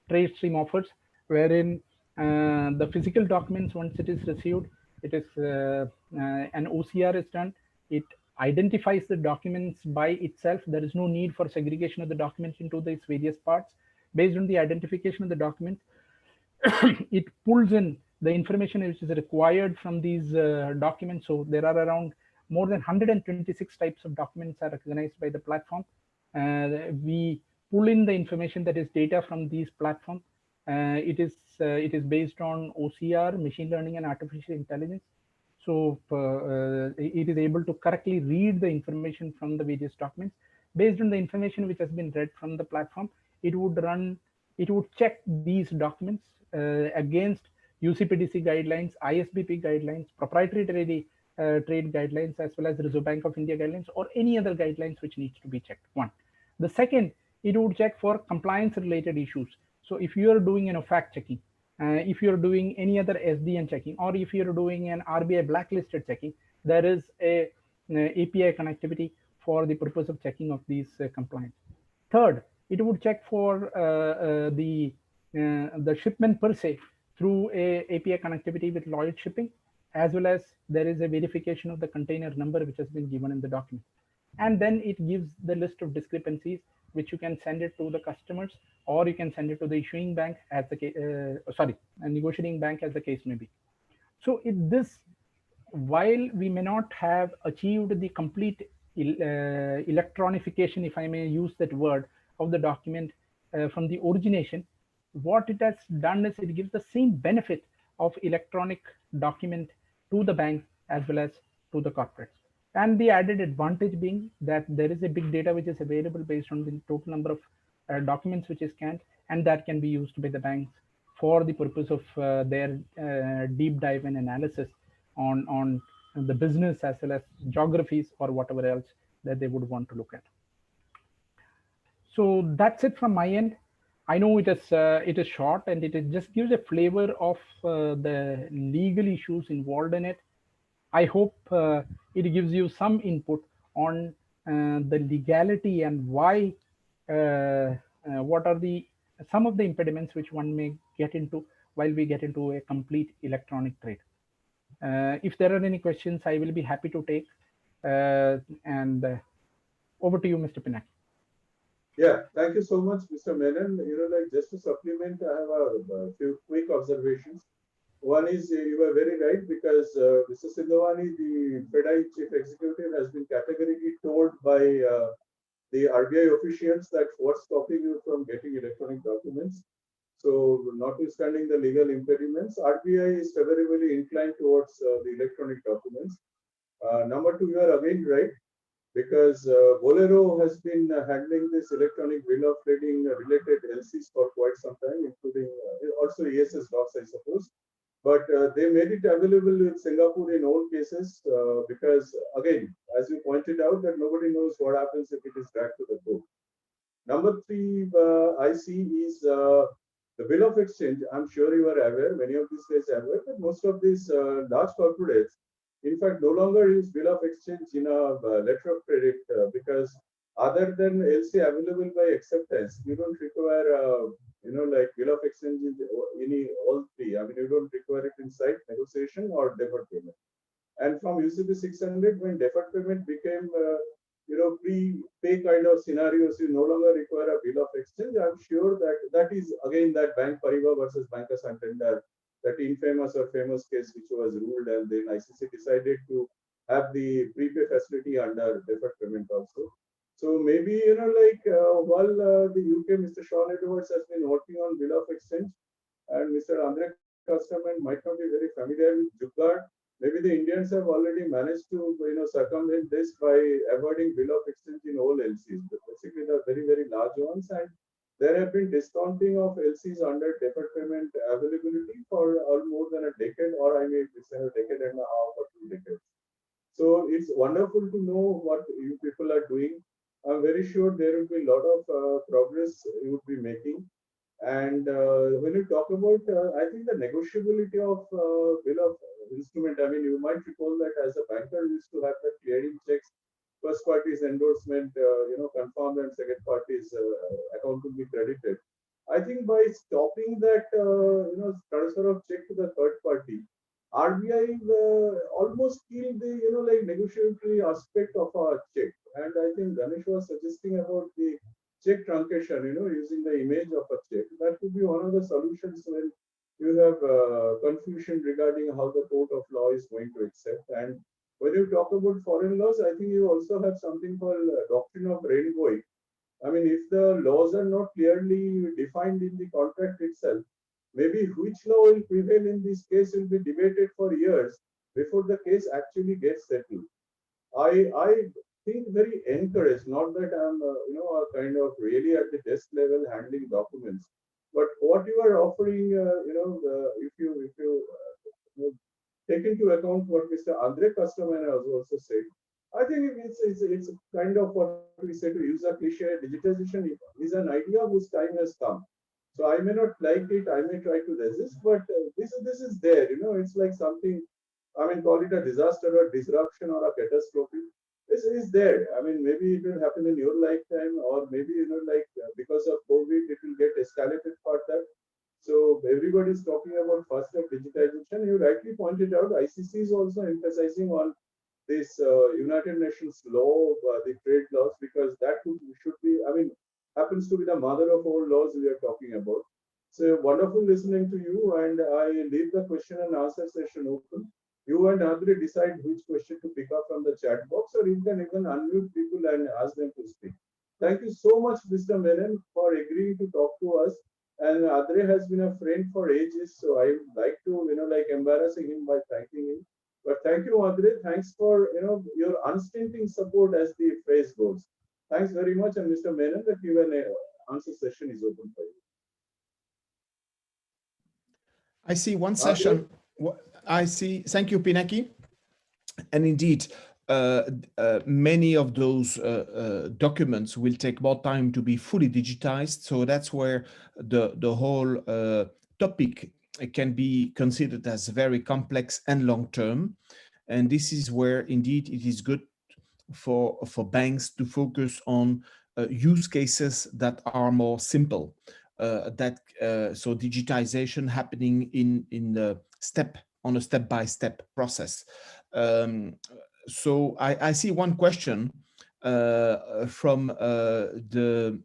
TradeStream offers, wherein the physical documents, once it is received, it is an OCR is done. It identifies the documents by itself. There is no need for segregation of the documents into these various parts. Based on the identification of the document, it pulls in the information which is required from these documents. So there are around more than 126 types of documents are recognized by the platform. We pull in the information, that is data, from these platform. It is based on OCR, machine learning, and artificial intelligence. So it is able to correctly read the information from the various documents. Based on the information which has been read from the platform, it would check these documents against UCPDC guidelines, ISBP guidelines, proprietary trade guidelines, as well as Reserve Bank of India guidelines, or any other guidelines which needs to be checked. One. The second, it would check for compliance related issues. So if you are doing fact checking, if you're doing any other SDN checking, or if you're doing an RBI blacklisted checking, there is a API connectivity for the purpose of checking of these compliance. Third, it would check for the shipment per se through a API connectivity with Lloyd Shipping, as well as there is a verification of the container number which has been given in the document. And then it gives the list of discrepancies, which you can send it to the customers, or you can send it to the issuing bank as the a negotiating bank, as the case may be. So while we may not have achieved the complete electronification, if I may use that word, of the document from the origination, what it has done is it gives the same benefit of electronic document to the bank as well as to the corporates. And the added advantage being that there is a big data which is available based on the total number of documents which is scanned, and that can be used by the banks for the purpose of their deep dive and analysis on the business as well as geographies or whatever else that they would want to look at. So that's it from my end. I know it is short, and it just gives a flavor of the legal issues involved in it. I hope it gives you some input on the legality and why, what are some of the impediments which one may get into while we get into a complete electronic trade. If there are any questions, I will be happy to take. And over to you, Mr. Pinaki. Yeah, thank you so much, Mr. Menon. Like, just to supplement, I have a few quick observations. One is you are very right, because Mr. Sindhavani, the FEDI chief executive, has been categorically told by the RBI officials that what's stopping you from getting electronic documents. So, notwithstanding the legal impediments, RBI is favorably inclined towards the electronic documents. Number two, you are again right, because Bolero has been handling this electronic bill of lading related LCs for quite some time, including also ESS docs, I suppose. But they made it available in Singapore in all cases because, again, as you pointed out, that nobody knows what happens if it is dragged to the court. Number three, I see is the bill of exchange. I'm sure you are aware, many of these guys are aware, that most of these large corporates, in fact, no longer use bill of exchange in a letter of credit because other than LC available by acceptance, you don't require, like bill of exchange in all three. I mean, you don't require it inside negotiation or deferred payment. And from UCP 600, when deferred payment became, pre-pay kind of scenarios, you no longer require a bill of exchange. I'm sure that is, again, that Bank Paribas versus Banca Santander, that infamous or famous case which was ruled, and then ICC decided to have the prepay facility under deferred payment also. So maybe, while the UK, Mr. Sean Edwards has been working on bill of exchange, and Mr. Andre Custerman might not be very familiar with Jugaad, Maybe the Indians have already managed to circumvent this by avoiding bill of exchange in all LCs, but basically the very very large ones, and there have been discounting of LCs under deferred payment availability for all more than a decade, or I may say a decade and a half or 2 decades. So it's wonderful to know what you people are doing. I'm very sure there will be a lot of progress you would be making. And when you talk about, I think the negotiability of bill of instrument, I mean, you might recall that as a banker, we used to have the clearing checks, first party's endorsement, confirmed, and second party's account to be credited. I think by stopping that, transfer of check to the third party, RBI almost killed the, negotiatory aspect of our check. And I think Ganesh was suggesting about the check truncation, using the image of a check. That could be one of the solutions when you have confusion regarding how the court of law is going to accept. And when you talk about foreign laws, I think you also have something called doctrine of rainbow. I mean, if the laws are not clearly defined in the contract itself, maybe which law will prevail in this case will be debated for years before the case actually gets settled. I think very encouraged. Not that I'm a kind of really at the desk level handling documents, but what you are offering, if you take into account what Mr. Andre Customer has also said, I think it's kind of what we say, to use a cliche. Digitization is an idea whose time has come. So I may not like it, I may try to resist, but this is there. It's like something. I mean, call it a disaster or disruption or a catastrophe. This is there. I mean, maybe it will happen in your lifetime, or maybe because of COVID, it will get escalated further. So everybody is talking about fast step digitization. You rightly pointed out, ICC is also emphasizing on this United Nations law, the trade laws, because that should be, I mean, happens to be the mother of all laws we are talking about. So wonderful listening to you, and I leave the question and answer session open. You and Andre decide which question to pick up from the chat box, or you can even unmute people and ask them to speak. Thank you so much, Mr. Menon, for agreeing to talk to us. And Andre has been a friend for ages, so I would like to, embarrassing him by thanking him. But thank you, Andre. Thanks for your unstinting support, as the phrase goes. Thanks very much, and Mr. Menon, the Q&A answer session is open for you. I see one Andre? session. I see. Thank you, Pinaki. And indeed, many of those documents will take more time to be fully digitized. So that's where the whole topic can be considered as very complex and long term. And this is where indeed it is good for banks to focus on use cases that are more simple. So digitization happening in the on a step-by-step process. So I see one question from the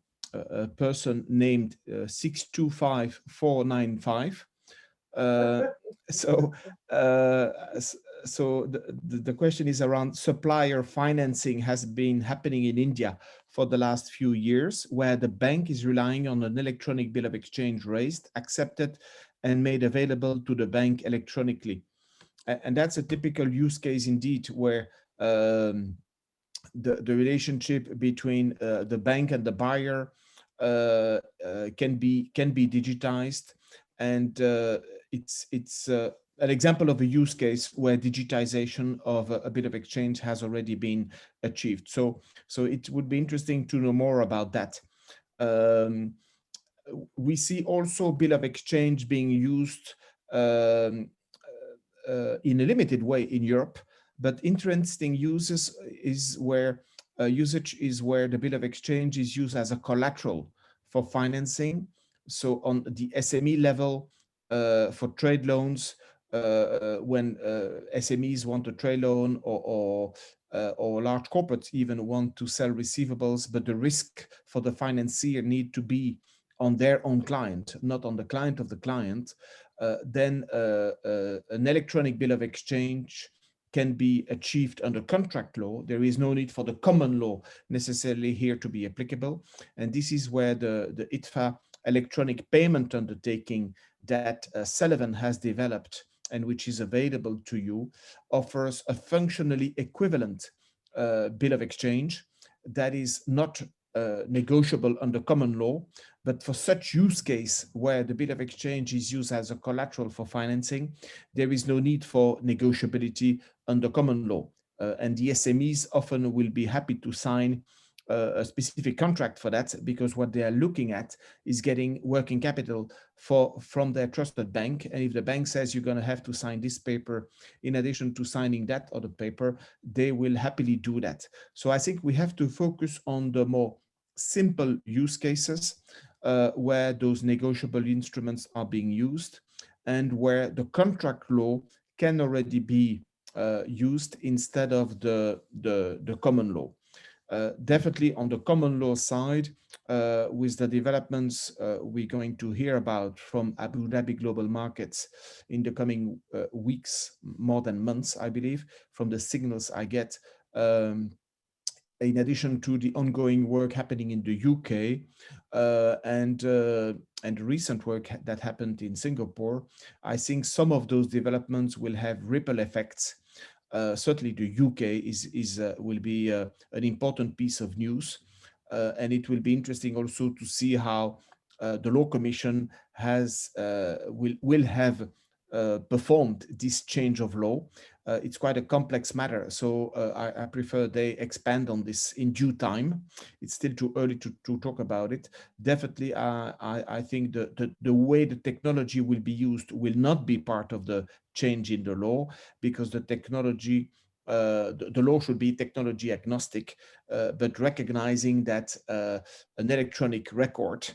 person named 625495. So the question is around supplier financing has been happening in India for the last few years, where the bank is relying on an electronic bill of exchange raised, accepted, and made available to the bank electronically. And that's a typical use case indeed, where the relationship between the bank and the buyer can be digitized, and it's an example of a use case where digitization of a bit of exchange has already been achieved. So it would be interesting to know more about that. We see also bill of exchange being used in a limited way in Europe, but interesting usage is where the bill of exchange is used as a collateral for financing. So on the SME level, for trade loans, when SMEs want a trade loan, or large corporates even want to sell receivables, but the risk for the financier need to be on their own client, not on the client of the client, then an electronic bill of exchange can be achieved under contract law. There is no need for the common law necessarily here to be applicable. And this is where the ITFA electronic payment undertaking that Sullivan has developed and which is available to you offers a functionally equivalent bill of exchange that is not negotiable under common law, but for such use case where the bill of exchange is used as a collateral for financing, there is no need for negotiability under common law. And the SMEs often will be happy to sign a specific contract for that, because what they are looking at is getting working capital from their trusted bank. And if the bank says you're going to have to sign this paper in addition to signing that other paper, they will happily do that. So I think we have to focus on the more simple use cases where those negotiable instruments are being used, and where the contract law can already be used instead of the common law. Definitely on the common law side, with the developments we're going to hear about from Abu Dhabi Global Markets in the coming weeks, more than months, I believe, from the signals I get, in addition to the ongoing work happening in the UK and recent work that happened in Singapore, I think some of those developments will have ripple effects. Certainly, the UK will be an important piece of news, and it will be interesting also to see how the Law Commission will have performed this change of law. It's quite a complex matter, so I prefer they expand on this in due time. It's still too early to talk about it. Definitely, I think the way the technology will be used will not be part of the change in the law, because the technology, the law should be technology agnostic, but recognizing that an electronic record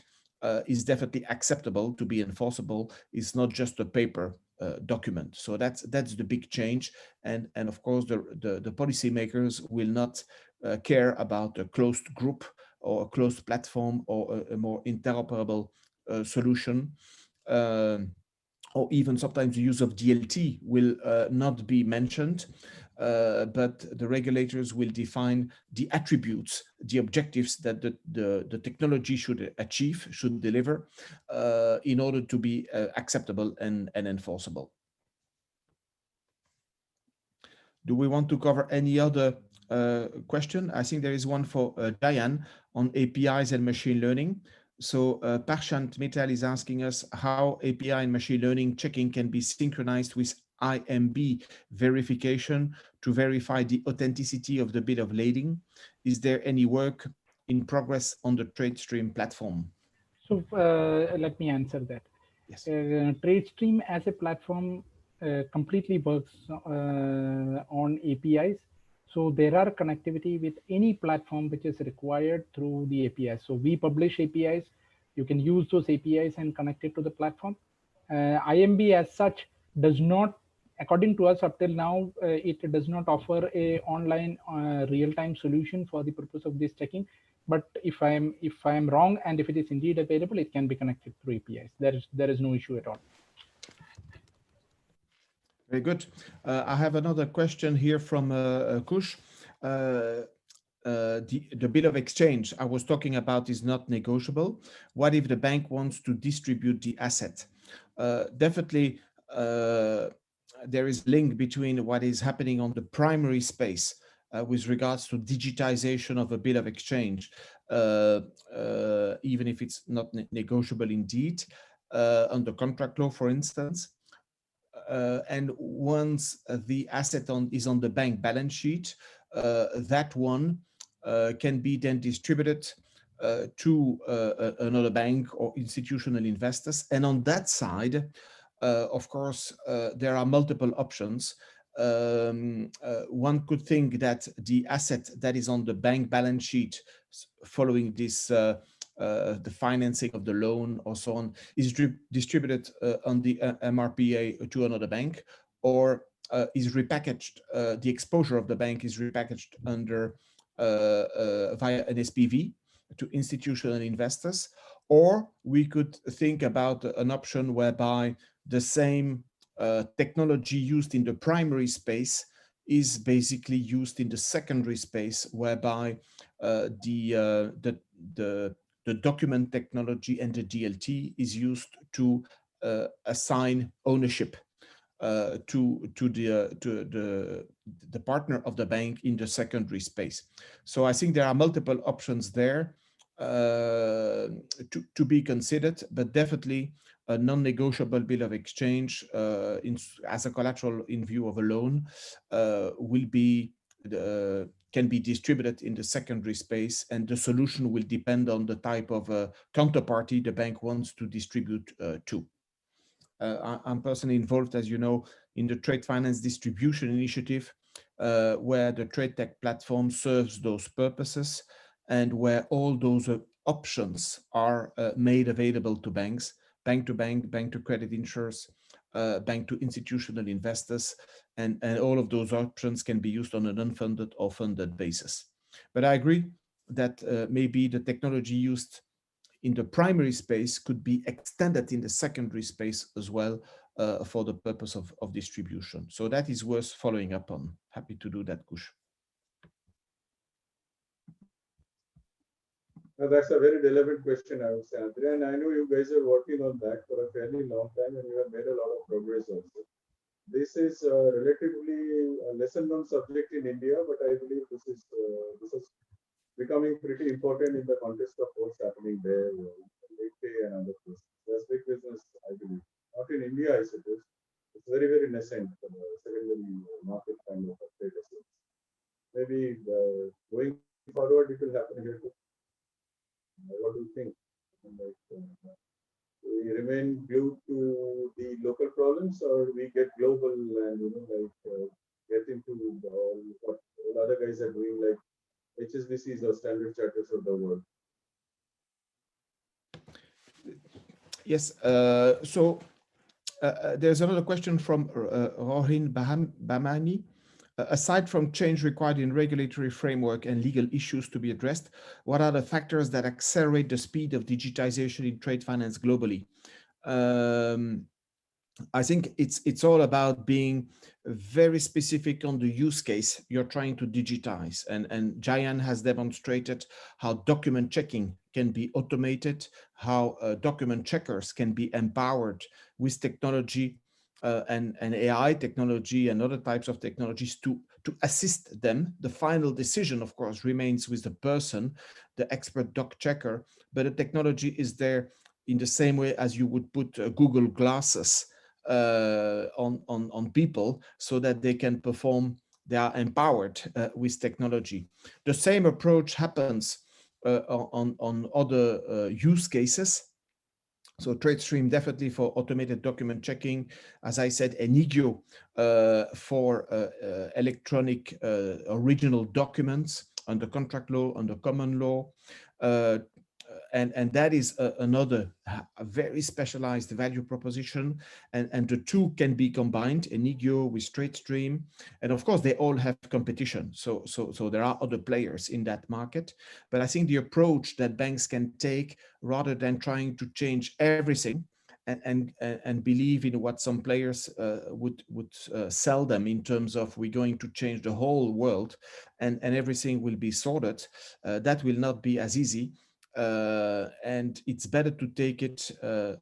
is definitely acceptable to be enforceable. It's not just a paper document. So that's the big change, and of course the policymakers will not care about a closed group or a closed platform or a more interoperable solution. Or even sometimes the use of DLT will not be mentioned, but the regulators will define the attributes, the objectives that the technology should achieve, should deliver, in order to be acceptable and enforceable. Do we want to cover any other question? I think there is one for Diane on APIs and machine learning. So Parshant Mittal is asking us how API and machine learning checking can be synchronized with IMB verification to verify the authenticity of the bill of lading. Is there any work in progress on the TradeStream platform? So let me answer that. Yes. TradeStream as a platform completely works on APIs. So there are connectivity with any platform which is required through the APIs. So we publish APIs. You can use those APIs and connect it to the platform. IMB as such does not, according to us up till now, it does not offer a online real-time solution for the purpose of this checking. But if I'm wrong, and if it is indeed available, it can be connected through APIs. There is no issue at all. Very good. I have another question here from Kush. The bill of exchange I was talking about is not negotiable. What if the bank wants to distribute the asset? Definitely, there is link between what is happening on the primary space with regards to digitization of a bill of exchange, even if it's not negotiable indeed, under contract law, for instance. And once the asset is on the bank balance sheet, that one can be then distributed to another bank or institutional investors. And on that side, of course, there are multiple options. One could think that the asset that is on the bank balance sheet following this the financing of the loan or so on is distributed on the MRPA to another bank, or is repackaged, the exposure of the bank is repackaged under via an SPV to institutional investors. Or we could think about an option whereby the same technology used in the primary space is basically used in the secondary space, whereby the document technology and the DLT is used to assign ownership to the partner of the bank in the secondary space. So I think there are multiple options there to be considered, but definitely a non-negotiable bill of exchange as a collateral in view of a loan will be can be distributed in the secondary space, and the solution will depend on the type of counterparty the bank wants to distribute to. I'm personally involved, as you know, in the trade finance distribution initiative, where the trade tech platform serves those purposes and where all those options are made available to banks, bank to bank, bank to credit insurers, bank to institutional investors, and all of those options can be used on an unfunded or funded basis. But I agree that maybe the technology used in the primary space could be extended in the secondary space as well for the purpose of distribution. So that is worth following up on. Happy to do that, Kush. Now, that's a very relevant question, I would say, Andre. And I know you guys are working on that for a fairly long time, and you have made a lot of progress also. This is relatively a lesser known subject in India, but I believe this is becoming pretty important in the context of what's happening there, UK and other places. There's big business, I believe. Not in India, I suppose. It's very, very nascent, secondary market kind of a trade assets. Maybe going forward, it will happen here too. What do you think? Like, we remain glued to the local problems, or we get global and get into what all other guys are doing, like HSBCs or standard charters of the world. Yes. So there's another question from Rohin Bamani. Aside from change required in regulatory framework and legal issues to be addressed, what are the factors that accelerate the speed of digitization in trade finance globally? I think it's all about being very specific on the use case you're trying to digitize. And Jayan has demonstrated how document checking can be automated, how document checkers can be empowered with technology and AI technology and other types of technologies to assist them. The final decision, of course, remains with the person, the expert doc checker, but the technology is there in the same way as you would put Google glasses on people so that they can perform, they are empowered with technology. The same approach happens on other use cases. So TradeStream definitely for automated document checking. As I said, Enigio for electronic original documents under contract law, under common law. And that is another very specialized value proposition. And the two can be combined, Enigio with TradeStream. And of course, they all have competition. So there are other players in that market. But I think the approach that banks can take, rather than trying to change everything and believe in what some players would sell them in terms of we're going to change the whole world and everything will be sorted, that will not be as easy. And it's better to take it a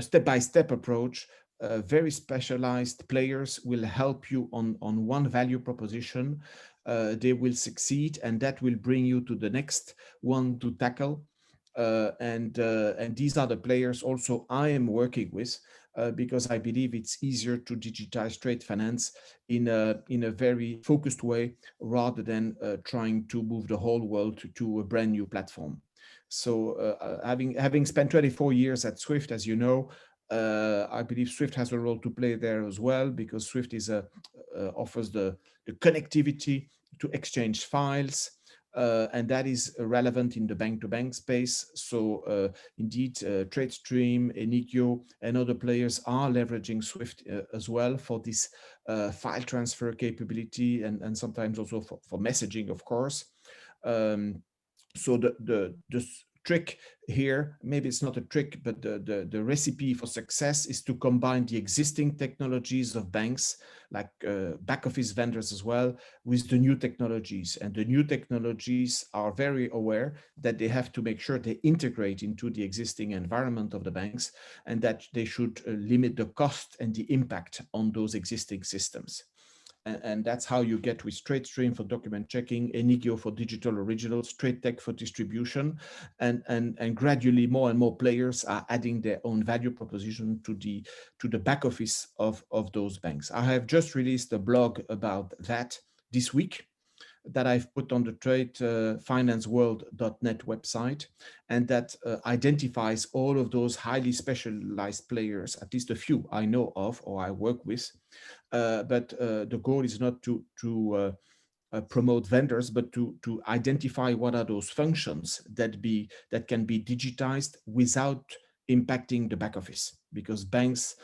step-by-step approach. Very specialized players will help you on one value proposition. They will succeed, and that will bring you to the next one to tackle. And these are the players also I am working with because I believe it's easier to digitize trade finance in a very focused way rather than trying to move the whole world to a brand new platform. So having spent 24 years at Swift, as you know, I believe Swift has a role to play there as well, because Swift offers the connectivity to exchange files, and that is relevant in the bank-to-bank space. So indeed, TradeStream, Enigio, and other players are leveraging Swift as well for this file transfer capability and sometimes also for messaging, of course. So the trick here, maybe it's not a trick, but the recipe for success is to combine the existing technologies of banks, like back office vendors as well, with the new technologies. And the new technologies are very aware that they have to make sure they integrate into the existing environment of the banks, and that they should limit the cost and the impact on those existing systems. And that's how you get with TradeStream for document checking, Enigio for digital originals, TradeTech for distribution, and gradually more and more players are adding their own value proposition to the back office of those banks. I have just released a blog about that this week that I've put on the tradefinanceworld.net website, and that identifies all of those highly specialized players, at least a few I know of or I work with. But the goal is not to promote vendors, but to identify what are those functions that can be digitized without impacting the back office, because banks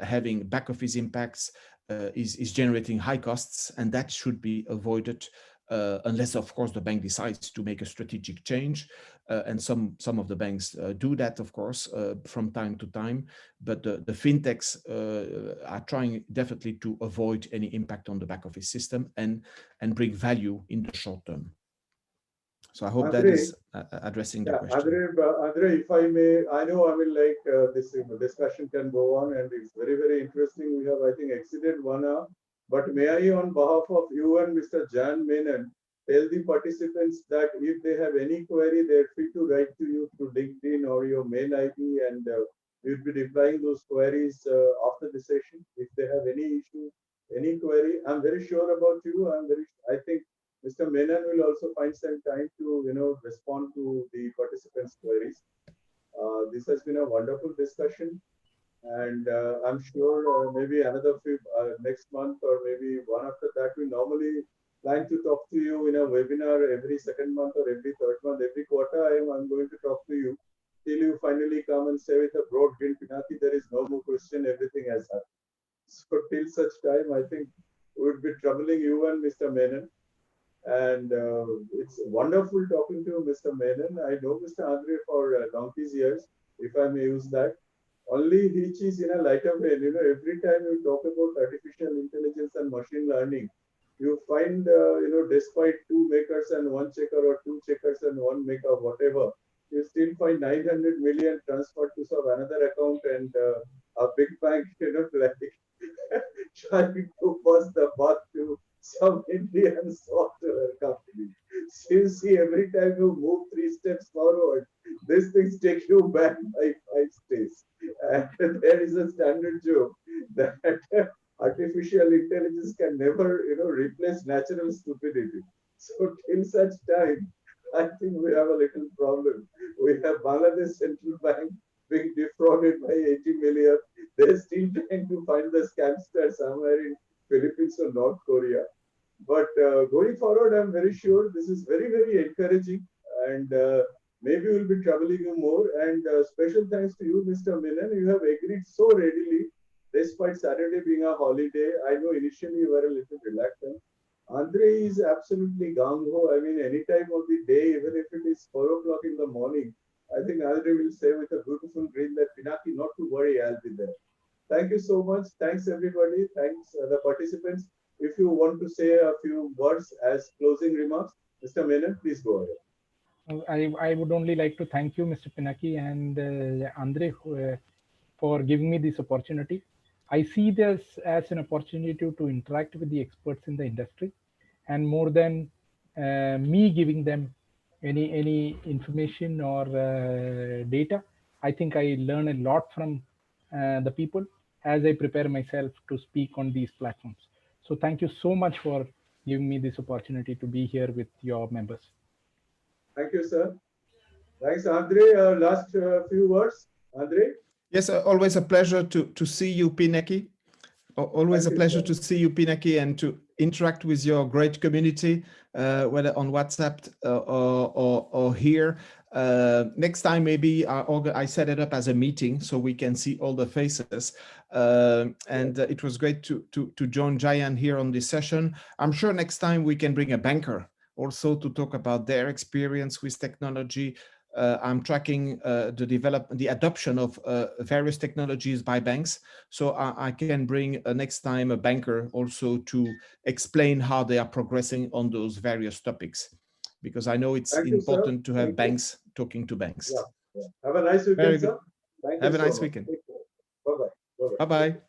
having back office impacts is generating high costs, and that should be avoided unless, of course, the bank decides to make a strategic change. And some of the banks do that, of course, from time to time. But the fintechs are trying definitely to avoid any impact on the back office system and bring value in the short term. So I hope Andre, that is addressing the question. Andre, if I may, I know, I mean, like this discussion can go on and it's very, very interesting. We have, I think, exceeded 1 hour. But may I, on behalf of you and Mr. Jan Menon, tell the participants that if they have any query, they're free to write to you through LinkedIn or your mail ID, and we'll be replying those queries after the session. If they have any issue, any query, I'm very sure about you. I think Mr. Menon will also find some time to, respond to the participants' queries. This has been a wonderful discussion, and I'm sure maybe another few next month or maybe one after that. We normally plan to talk to you in a webinar every second month or every third month, every quarter. I'm going to talk to you till you finally come and say with a broad grin, Pinaki, there is no more question, everything has happened. So till such time, I think we would be troubling you and Mr. Menon. And it's wonderful talking to Mr. Menon. I know Mr. Andre for donkey's years, if I may use that. Only which is in a lighter vein. Every time you talk about artificial intelligence and machine learning, you find, despite two makers and one checker, or two checkers and one maker, whatever, you still find 900 million transferred to some another account, and a big bank, like trying to pass the buck to some Indian software company. So you see, every time you move 3 steps forward, these things take you back by 5 steps. And there is a standard joke that artificial intelligence can never, replace natural stupidity. So till such time, I think we have a little problem. We have Bangladesh Central Bank being defrauded by 80 million. They're still trying to find the scamster somewhere in Philippines or North Korea. But going forward, I'm very sure this is very, very encouraging, and maybe we'll be troubling you more. And special thanks to you, Mr. Menon. You have agreed so readily, despite Saturday being a holiday. I know initially you were a little reluctant. Andre is absolutely gung-ho. I mean, any time of the day, even if it is 4 o'clock in the morning, I think Andre will say with a beautiful grin that, Pinaki, not to worry, I'll be there. Thank you so much. Thanks, everybody. Thanks, the participants. If you want to say a few words as closing remarks, Mr. Menon, please go ahead. I would only like to thank you, Mr. Pinaki and Andre, for giving me this opportunity. I see this as an opportunity to interact with the experts in the industry, and more than me giving them any information or data, I think I learn a lot from the people as I prepare myself to speak on these platforms. So thank you so much for giving me this opportunity to be here with your members. Thank you, sir. Thanks, Andre. Last few words, Andre. Yes, always a pleasure to see you, Pinaki. Always a pleasure to see you, Pinaki, and to interact with your great community, whether on WhatsApp or here. Next time, maybe I set it up as a meeting so we can see all the faces. And it was great to join Jayan here on this session. I'm sure next time we can bring a banker also to talk about their experience with technology. I'm tracking the adoption of various technologies by banks. So I can bring next time a banker also to explain how they are progressing on those various topics, because I know it's Thank you, sir. important to have Thank you. banks talking to banks. Yeah. Have a nice Very weekend, good. sir. Thank you Have a so nice much. weekend. Take care. Bye-bye. Bye-bye. Bye-bye.